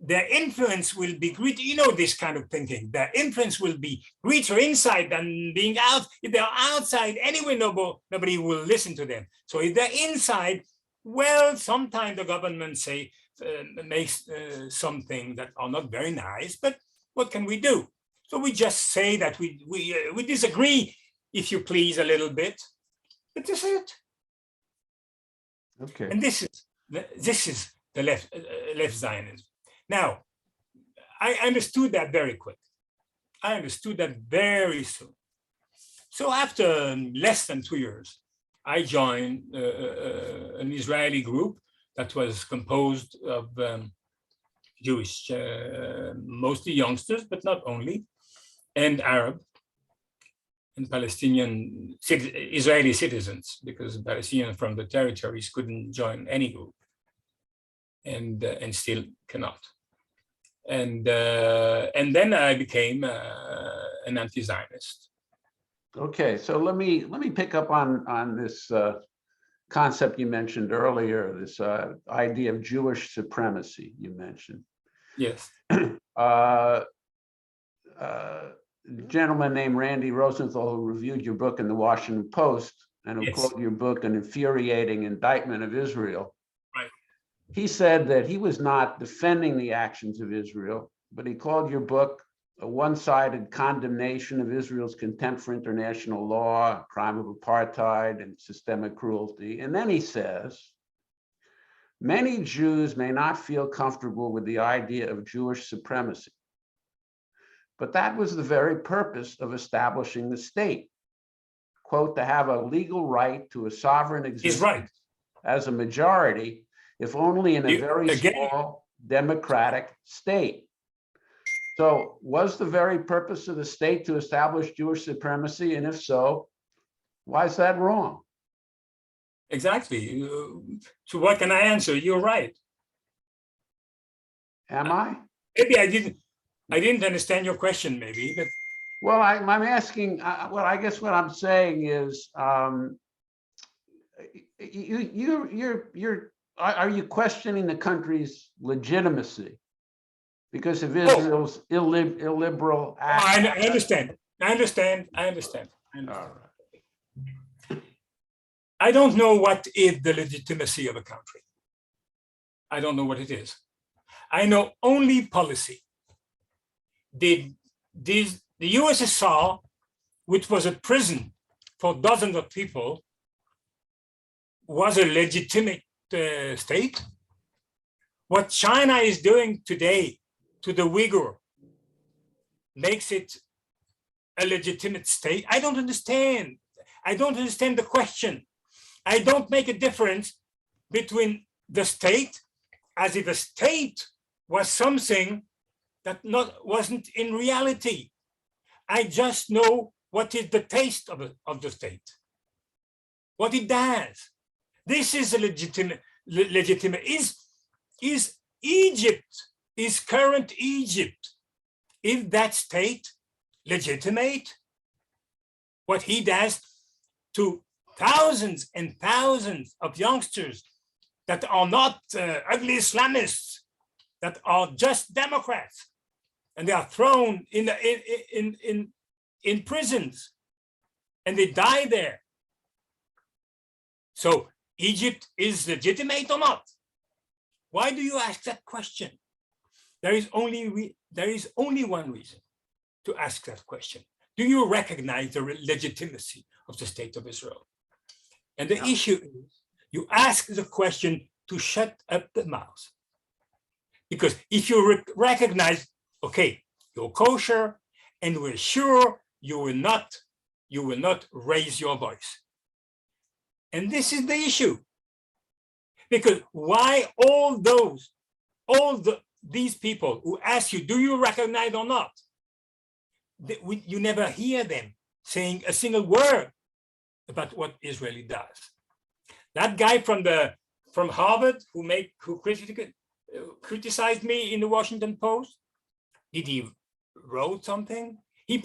their influence will be greater. You know, this kind of thinking. Their influence will be greater inside than being out. If they're outside, anyway, nobody will listen to them. So if they're inside, well, sometimes the government makes something that are not very nice, but what can we do? So we just say that we disagree, if you please, a little bit, but this is it. Okay. And this is the left Zionism. Now, I understood that very quick. I understood that very soon. So after less than 2 years, I joined an Israeli group that was composed of Jewish, mostly youngsters, but not only, and Arab and Palestinian Israeli citizens, because Palestinians from the territories couldn't join any group, and still cannot. And then I became an anti-Zionist. Okay, so let me pick up on this concept you mentioned earlier, this idea of Jewish supremacy you mentioned. Yes. A gentleman named Randy Rosenthal, who reviewed your book in the Washington Post and who Yes. called your book an infuriating indictment of Israel. Right. He said that he was not defending the actions of Israel, but he called your book a one-sided condemnation of Israel's contempt for international law, crime of apartheid, and systemic cruelty. And then he says, many Jews may not feel comfortable with the idea of Jewish supremacy, but that was the very purpose of establishing the state. Quote, to have a legal right to a sovereign existence He's right. as a majority, if only in a very small democratic state. So was the very purpose of the state to establish Jewish supremacy? And if so, why is that wrong? Exactly. So what can I answer? You're right. Am I? Maybe I didn't understand your question, maybe, but Well, I'm asking, well, I guess what I'm saying is, are you questioning the country's legitimacy because of Israel's illiberal I act? understand. All right. I don't know what is the legitimacy of a country. I don't know what it is. I know only policy. The USSR, which was a prison for dozens of people, was a legitimate state. What China is doing today to the Uyghur makes it a legitimate state. I don't understand. I don't understand the question. I don't make a difference between the state, as if a state was something that wasn't in reality. I just know what is the taste of the state, what it does. This is a legitimate. Is Egypt, is current Egypt, is that state legitimate? What he does to thousands and thousands of youngsters that are not ugly Islamists, that are just Democrats, and they are thrown in prisons, and they die there. So Egypt is legitimate or not? Why do you ask that question? There is only one reason to ask that question. Do you recognize the legitimacy of the state of Israel? And the issue is, you ask the question to shut up the mouth. Because if you recognize, okay, you're kosher, and we're sure you will not raise your voice. And this is the issue. Because why these people who ask you, do you recognize or not? You never hear them saying a single word about what Israel does. That guy from Harvard who criticized me in the Washington Post, did he wrote something? He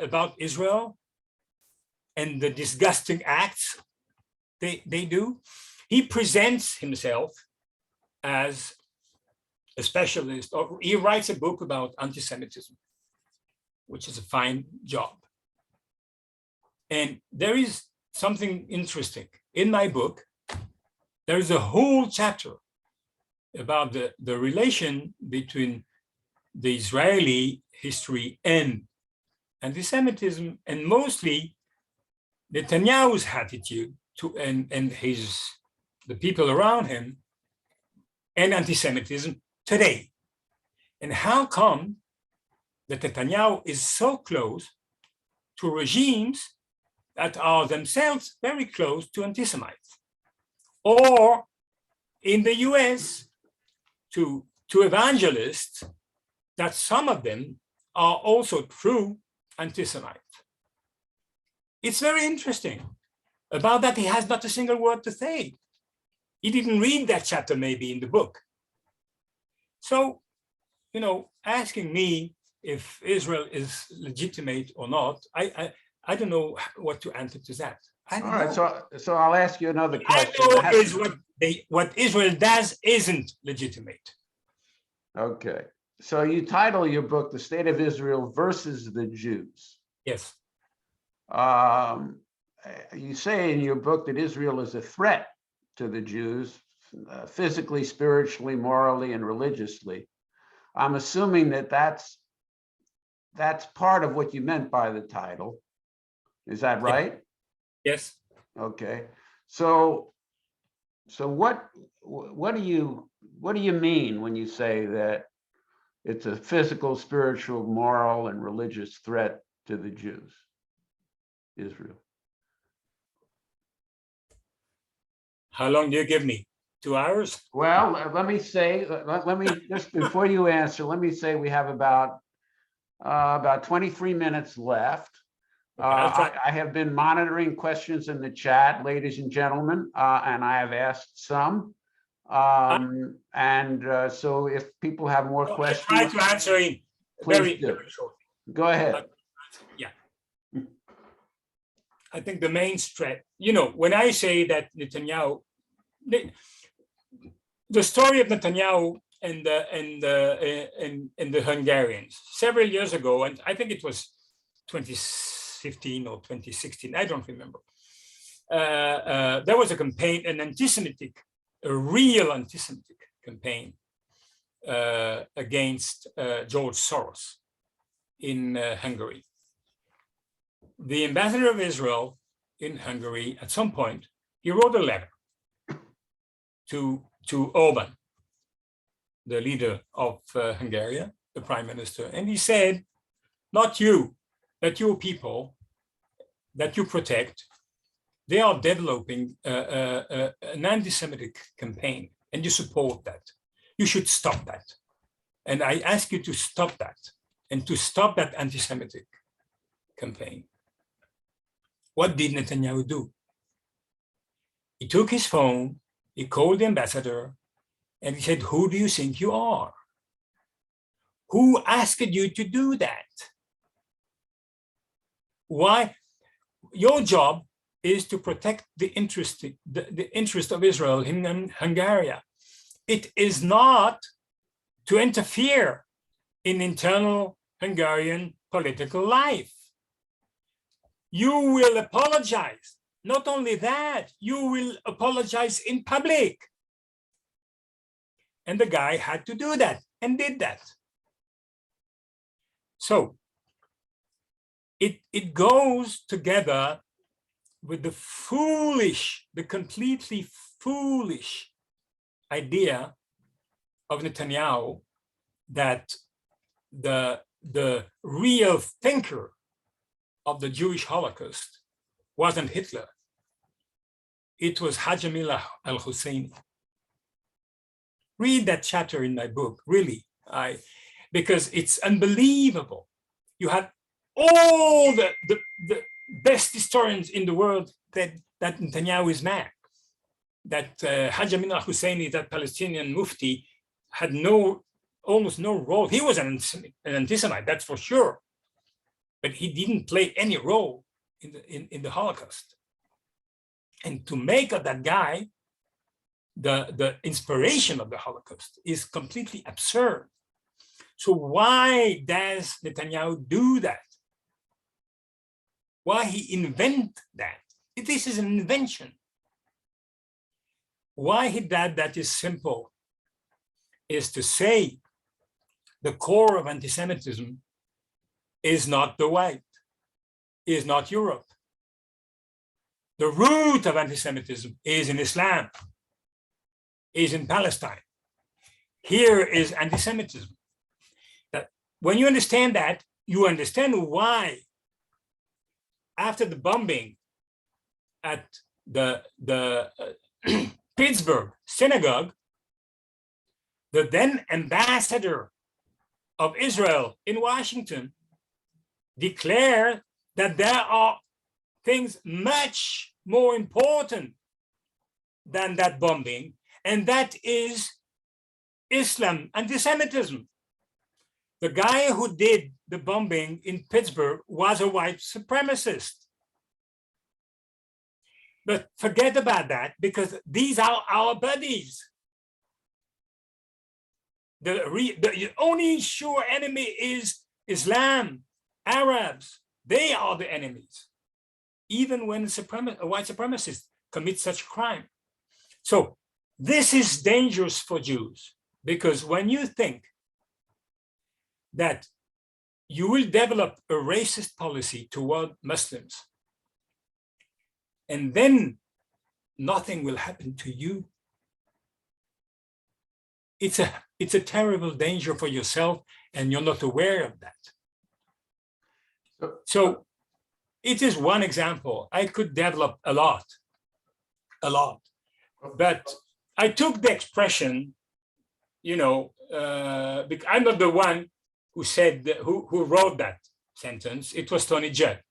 about Israel and the disgusting acts they do. He presents himself as a specialist, or he writes a book about anti-Semitism, which is a fine job. And there is something interesting. In my book, there is a whole chapter about the relation between the Israeli history and anti-Semitism, and mostly Netanyahu's attitude to and the people around him and anti-Semitism today. And how come that Netanyahu is so close to regimes that are themselves very close to anti-Semites, or in the US to evangelists that some of them are also true anti-Semites. It's very interesting. About that, he has not a single word to say. He didn't read that chapter maybe in the book. So, asking me if Israel is legitimate or not, I don't know what to answer to that. I All don't right, know. so I'll ask you another I question. know That is has- what Israel does isn't legitimate. Okay, so you title your book, The State of Israel versus the Jews. Yes. You say in your book that Israel is a threat to the Jews, physically, spiritually, morally, and religiously. I'm assuming that that's part of what you meant by the title. Is that right? Yes. Okay. So what do you mean when you say that it's a physical, spiritual, moral, and religious threat to the Jews, Israel? How long do you give me? 2 hours? Well, let me say, let me just before you answer, let me say we have about 23 minutes left. I'll try. I have been monitoring questions in the chat, ladies and gentlemen, and I have asked some. So if people have more I'll questions, try to answer in please very, do. very short. Go ahead. Yeah. I think the main threat, you know, when I say that Netanyahu, the story of Netanyahu and the Hungarians several years ago, and I think it was 2015 or 2016, I don't remember. There was a campaign, a real anti-Semitic campaign against George Soros in Hungary. The ambassador of Israel in Hungary, at some point, he wrote a letter to Orban, the leader of Hungary, the prime minister, and he said, not you, but your people that you protect, they are developing an anti-Semitic campaign, and you support that. You should stop that. And I ask you to stop that, and to stop that anti-Semitic campaign. What did Netanyahu do? He took his phone, he called the ambassador, and he said, who do you think you are? Who asked you to do that? Why? Your job is to protect the interest of Israel in Hungary. It is not to interfere in internal Hungarian political life. You will apologize. Not only that, you will apologize in public. And the guy had to do that and did that. So it goes together with the completely foolish idea of Netanyahu that the real thinker of the Jewish Holocaust wasn't Hitler. It was Hajj al-Husseini. Read that chapter in my book, really, because it's unbelievable. You have all the best historians in the world that Netanyahu is mad, that Hajj al-Husseini, that Palestinian mufti, had almost no role. He was an anti-Semite, that's for sure, but he didn't play any role in the Holocaust. And to make of that guy the inspiration of the Holocaust is completely absurd. So why does Netanyahu do that? Why he invent that? This is an invention. Why he did that is simple, is to say the core of anti-Semitism is not the white, is not Europe. The root of anti-Semitism is in Islam, is in Palestine. Here is anti-Semitism. That when you understand that, you understand why after the bombing at the Pittsburgh synagogue, the then ambassador of Israel in Washington declared that there are things much more important than that bombing, and that is Islam, anti-Semitism. the guy who did the bombing in Pittsburgh was a white supremacist. But forget about that, because these are our buddies. The only sure enemy is Islam, Arabs. They are the enemies, even when a white supremacist commits such crime. So this is dangerous for Jews, because when you think that you will develop a racist policy toward Muslims, and then nothing will happen to you, it's a terrible danger for yourself, and you're not aware of that. So it is one example. I could develop a lot, but I took the expression, because I'm not the one who said, who wrote that sentence. It was Tony Judd.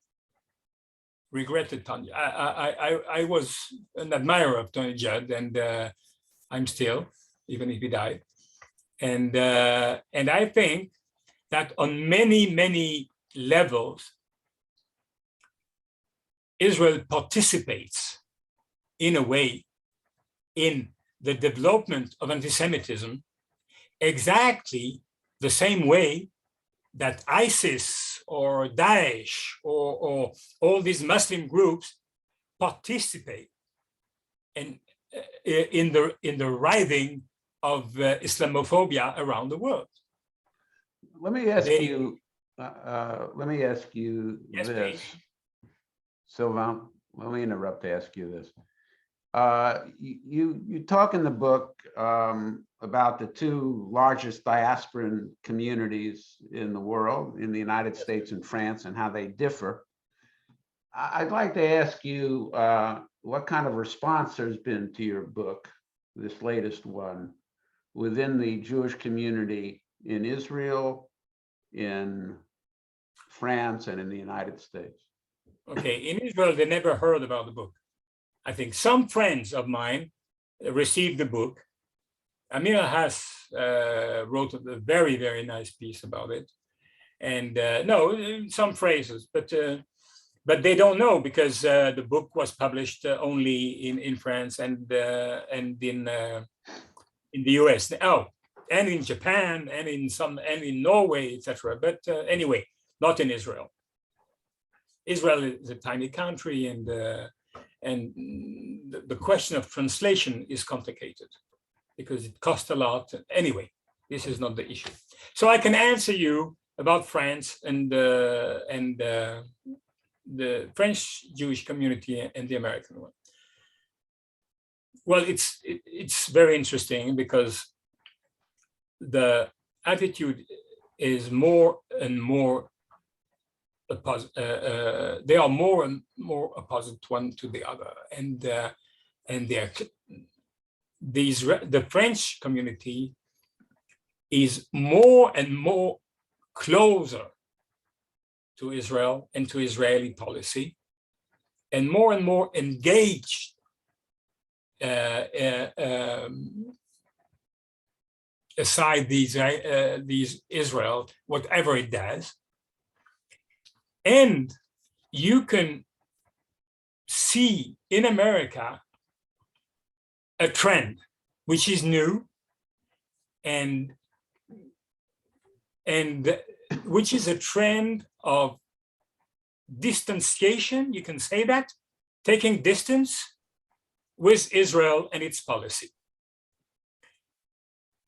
Regretted Tony. I was an admirer of Tony Judd, and I'm still, even if he died. And I think that on many levels, Israel participates in a way in the development of anti-Semitism exactly the same way that ISIS or Daesh or all these Muslim groups participate in the writhing of Islamophobia around the world. Let me ask you. Yes, this, please. Sylvain. Let me interrupt to ask you this. You talk in the book about the two largest diasporan communities in the world, in the United States and France, and how they differ. I'd like to ask you what kind of response there's been to your book, this latest one, within the Jewish community in Israel, in France, and in the United States. Okay, in Israel, they never heard about the book. I think some friends of mine received the book. Amir Haas wrote a very nice piece about it. And no, some phrases, but they don't know, because the book was published only in France and in the US. Oh, and in Japan and in Norway, etc. But anyway, not in Israel. Israel is a tiny country, and the question of translation is complicated because it costs a lot. Anyway, this is not the issue. So I can answer you about France and the French Jewish community and the American one. Well, it's very interesting because the attitude is more and more they are more and more opposite one to the other, and the French community is more and more closer to Israel and to Israeli policy, and more engaged aside these Israel, whatever it does. And you can see in America a trend which is new and which is a trend of distanciation, you can say that, taking distance with Israel and its policy.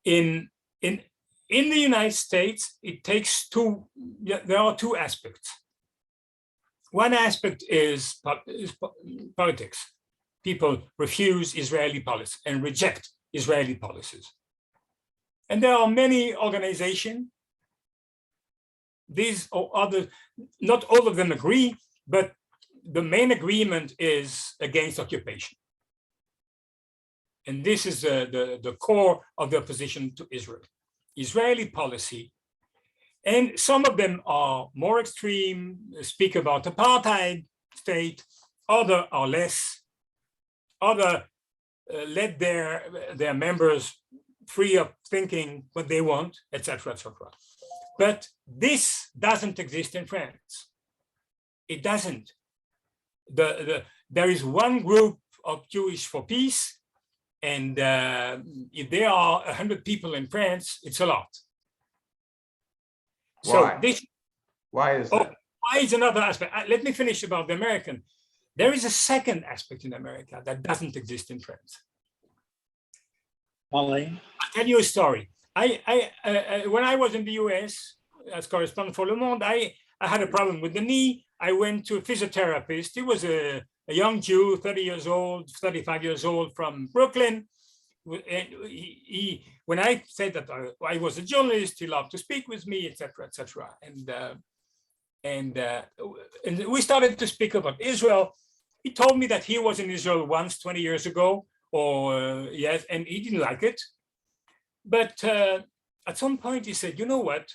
In the United States, it takes there are two aspects. One aspect is politics. People refuse Israeli policy and reject Israeli policies. And there are many organizations, these or others, not all of them agree, but the main agreement is against occupation. And this is the core of the opposition to Israel. Israeli policy. And some of them are more extreme, speak about apartheid state, other are less, other let their members free of thinking what they want, etc., etc. But this doesn't exist in France. It doesn't. There is one group of Jewish for peace, and if there are 100 people in France, it's a lot. Why? So this, Why is that? why is another aspect? Let me finish about the American. There is a second aspect in America that doesn't exist in France. Pauline? I'll tell you a story. When I was in the US as correspondent for Le Monde, I had a problem with the knee. I went to a physiotherapist. He was a young Jew, 30 years old, 35 years old from Brooklyn. And when I said that I was a journalist, he loved to speak with me, etc., etc. And we started to speak about Israel. He told me that he was in Israel once 20 years ago, or yes, and he didn't like it. But at some point he said, you know what?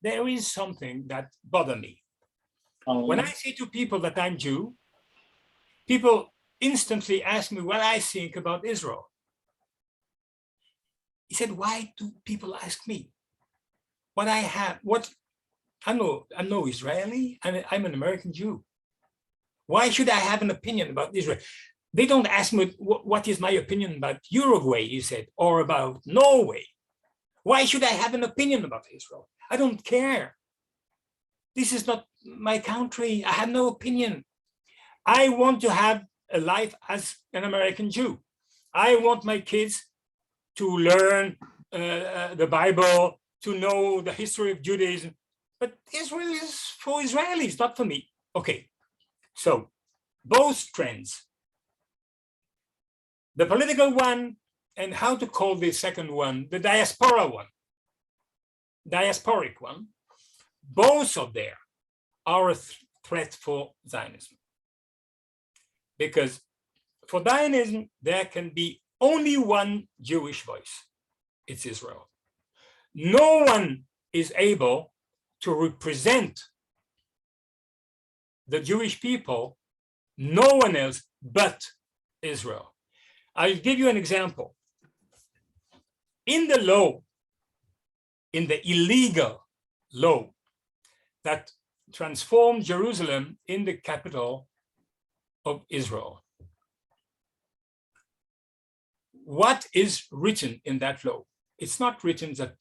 There is something that bothers me. When I say to people that I'm Jew, people instantly ask me what I think about Israel. He said, why do people ask me? What I have, what I'm no Israeli, I'm an American Jew. Why should I have an opinion about Israel? They don't ask me what is my opinion about Uruguay, he said, or about Norway. Why should I have an opinion about Israel? I don't care. This is not my country. I have no opinion. I want to have a life as an American Jew. I want my kids to learn the Bible, to know the history of Judaism. But Israel is for Israelis, not for me. Okay, so both trends, the political one, and how to call the second one, the diasporic one, both of them are a threat for Zionism. Because for Zionism, there can be only one Jewish voice. It's Israel. No one is able to represent the Jewish people, no one else but Israel. I'll give you an example. In the law, in the illegal law that transformed Jerusalem in the capital of Israel, what is written in that law? It's not written that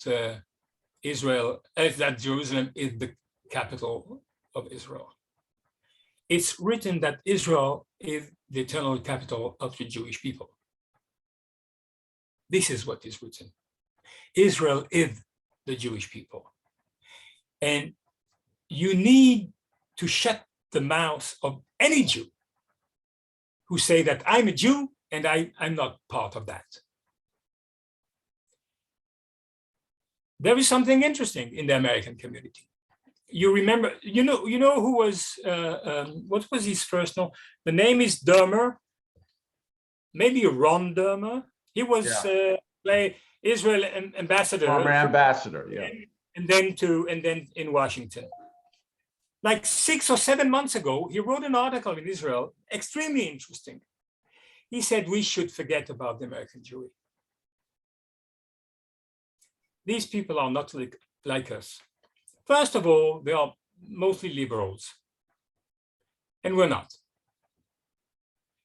that Jerusalem is the capital of Israel. It's written that Israel is the eternal capital of the Jewish people. This is what is written. Israel is the Jewish people. And you need to shut the mouth of any Jew who say that I'm a Jew and I'm not part of that. There is something interesting in the American community. You remember, you know who was, what was his first name? The name is Dermer, maybe Ron Dermer. He was Israel ambassador. Former ambassador, yeah. And then in Washington. Like 6 or 7 months ago, he wrote an article in Israel, extremely interesting. He said we should forget about the American Jewry. These people are not like us. First of all, they are mostly liberals, and we're not.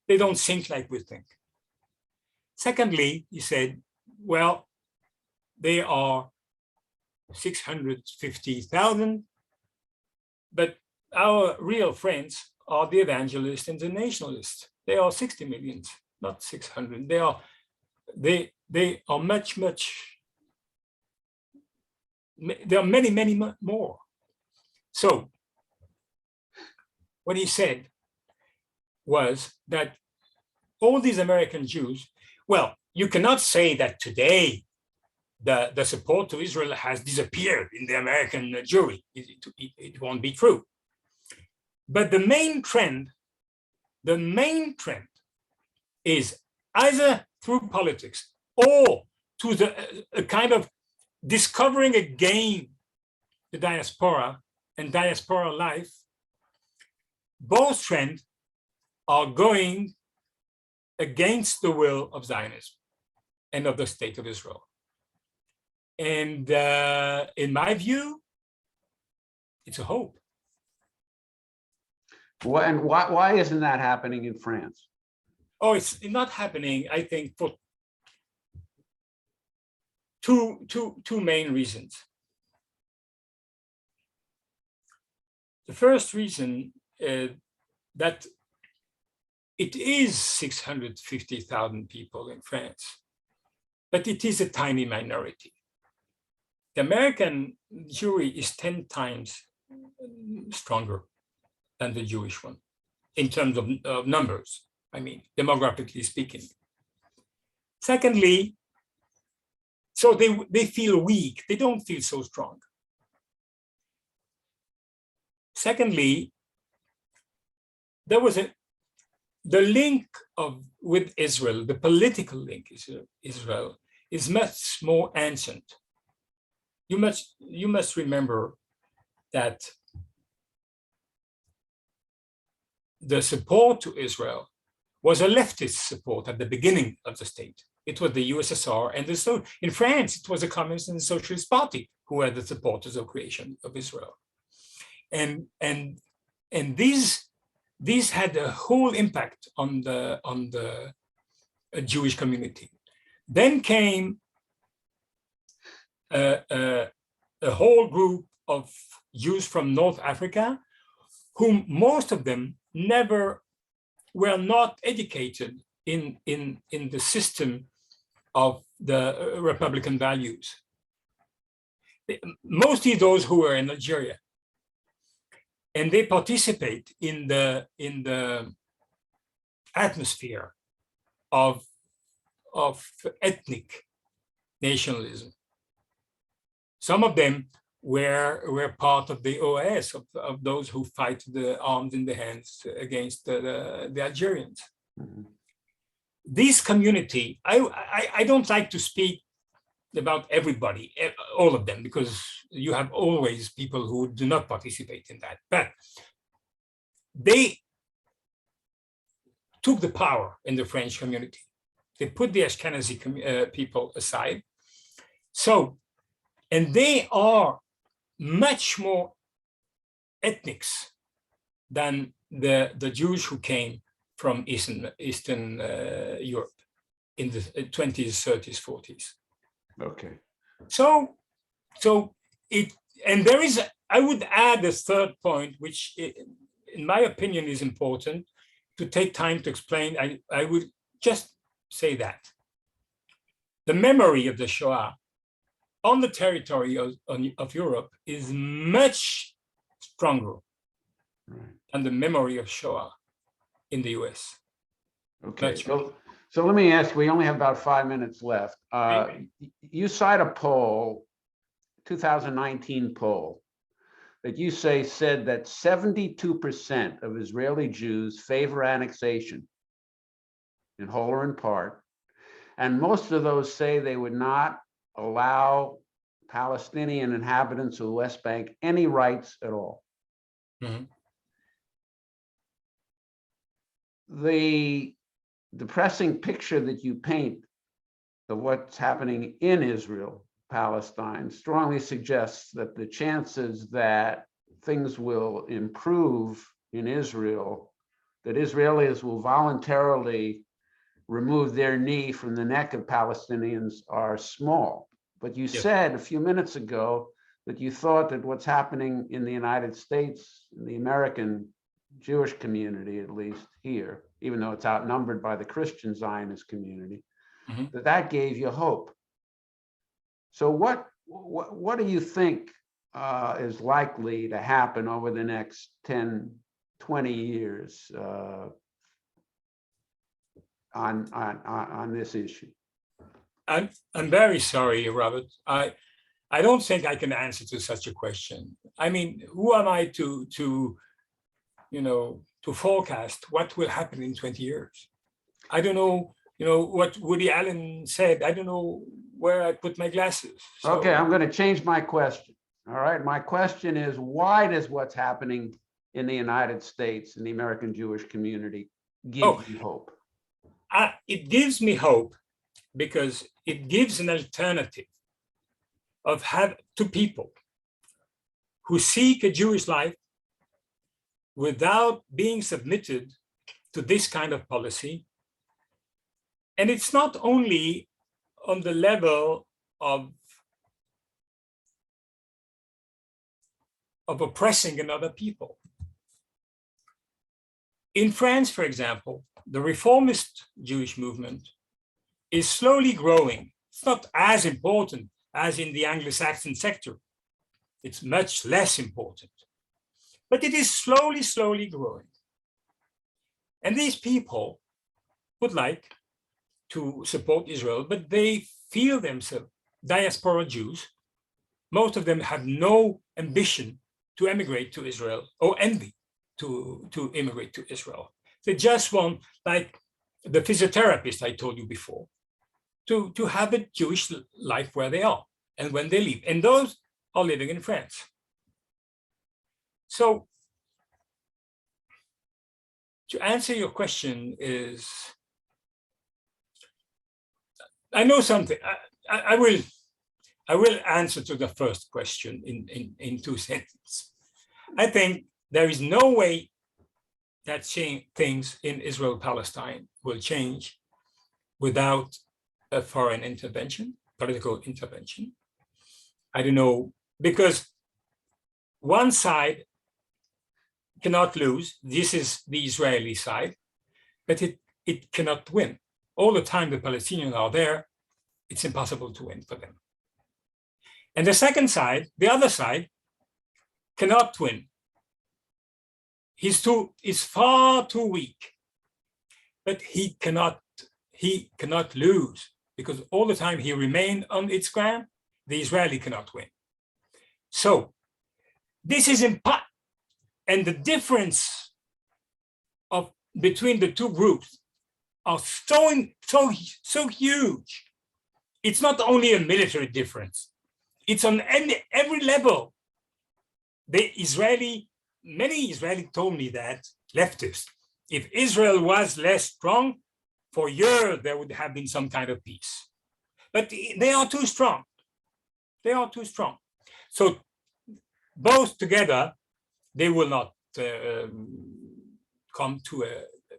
They don't think like we think. Secondly, he said, well, they are 650,000, but our real friends are the evangelists and the nationalists. They are 60 million, not 600. They are much. There are many more. So what he said was that all these American Jews, well, you cannot say that today the support to Israel has disappeared in the American Jewry. It won't be true. But the main trend is either through politics or to a kind of discovering again the diaspora and diaspora life. Both trends are going against the will of Zionism and of the state of Israel. And in my view, it's a hope. And why isn't that happening in France? Oh, it's not happening, I think, for two main reasons. The first reason is that it is 650,000 people in France, but it is a tiny minority. The American Jewry is 10 times stronger than the Jewish one in terms of numbers, I mean, demographically speaking. Secondly, so they feel weak, they don't feel so strong. Secondly, there was the link with Israel, the political link with Israel is much more ancient. You must remember that the support to Israel was a leftist support at the beginning of the state. It was the USSR and in France, it was the Communist and Socialist Party who were the supporters of creation of Israel. And these had a whole impact on the Jewish community. Then came a whole group of Jews from North Africa, whom most of them were not educated in the system of the Republican values. Mostly those who were in Algeria. And they participate in the atmosphere of ethnic nationalism. Some of them were part of the OAS, of those who fight the arms in the hands against the Algerians. Mm-hmm. This community, I don't like to speak about everybody, all of them, because you have always people who do not participate in that. But they took the power in the French community. They put the Ashkenazi people aside. And they are much more ethnics than the Jews who came from Eastern Europe in the 20s, 30s, 40s. Okay. And there is, I would add a third point, which in my opinion is important to take time to explain. I would just say that the memory of the Shoah on the territory of Europe is much stronger than the memory of Shoah in the US. Okay, so let me ask, we only have about 5 minutes left. You cite a poll, 2019 poll, that you say said that 72% of Israeli Jews favor annexation in whole or in part. And most of those say they would not allow Palestinian inhabitants of the West Bank any rights at all. Mm-hmm. The depressing picture that you paint of what's happening in Israel, Palestine, strongly suggests that the chances that things will improve in Israel, that Israelis will voluntarily remove their knee from the neck of Palestinians, are small. But you said a few minutes ago that you thought that what's happening in the United States, in the American Jewish community, at least here, even though it's outnumbered by the Christian Zionist community, mm-hmm. that gave you hope. So what do you think is likely to happen over the next 10, 20 years on this issue? I'm very sorry, Robert. I don't think I can answer to such a question. I mean, who am I to forecast what will happen in 20 years? I don't know, what Woody Allen said. I don't know where I put my glasses. So. Okay, I'm going to change my question. All right, my question is, why does what's happening in the United States, in the American Jewish community, give you hope? It gives me hope because it gives an alternative to people who seek a Jewish life without being submitted to this kind of policy. And it's not only on the level of oppressing another people. In France, for example, the reformist Jewish movement is slowly growing. It's not as important as in the Anglo-Saxon sector. It's much less important, but it is slowly growing. And these people would like to support Israel, but they feel themselves diaspora Jews. Most of them have no ambition to emigrate to Israel or envy to immigrate to Israel. They just want, like the physiotherapist I told you before, to have a Jewish life where they are and when they leave. And those are living in France. So to answer your question is, I know something. I will answer to the first question in 2 sentences. I think there is no way that things in Israel-Palestine will change without a foreign intervention, political intervention. I don't know, because one side cannot lose. This is the Israeli side, but it cannot win. All the time the Palestinians are there, it's impossible to win for them. And the second side, the other side, cannot win. He's far too weak, but he cannot lose, because all the time he remained on its ground, the Israeli cannot win. So this is impossible. And the difference between the two groups are so huge. It's not only a military difference. It's on every level. Many Israelis told me that, leftists, if Israel was less strong, for years there would have been some kind of peace. But they are too strong. They are too strong. So both together, they will not come to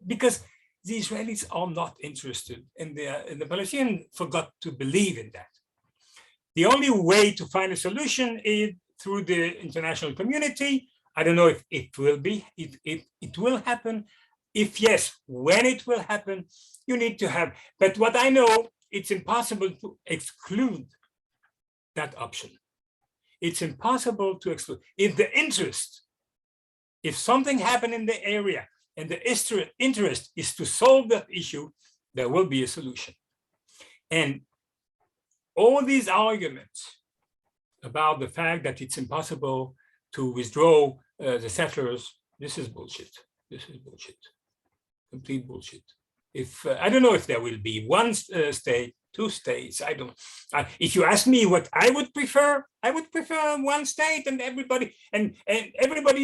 because the Israelis are not interested, and the Palestinians forgot to believe in that. The only way to find a solution is through the international community. I don't know if it will happen. If yes, when it will happen, you need to have, but what I know, it's impossible to exclude that option. It's impossible to exclude. If something happened in the area and the interest is to solve that issue, there will be a solution. And all these arguments about the fact that it's impossible to withdraw the settlers, this is bullshit. This is bullshit, complete bullshit. I don't know if there will be one state, 2 states. I don't. If you ask me what I would prefer one state and everybody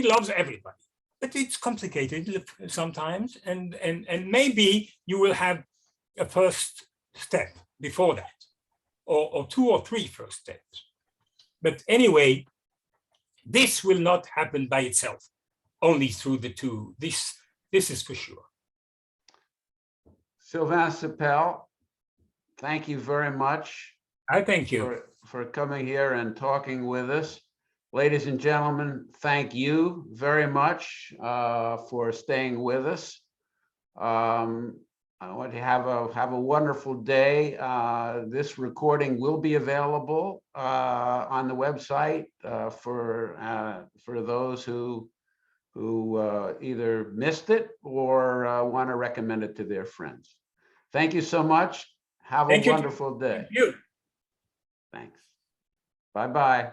loves everybody. But it's complicated sometimes, and maybe you will have a first step before that, or 2 or 3 first steps. But anyway, this will not happen by itself, only through the two. This is for sure. Sylvain Cypel, thank you very much. I thank you for coming here and talking with us. Ladies and gentlemen, thank you very much for staying with us. I want to have a wonderful day. This recording will be available on the website for those who either missed it or want to recommend it to their friends. Thank you so much. Have a wonderful day. Thank you. Thanks. Bye-bye.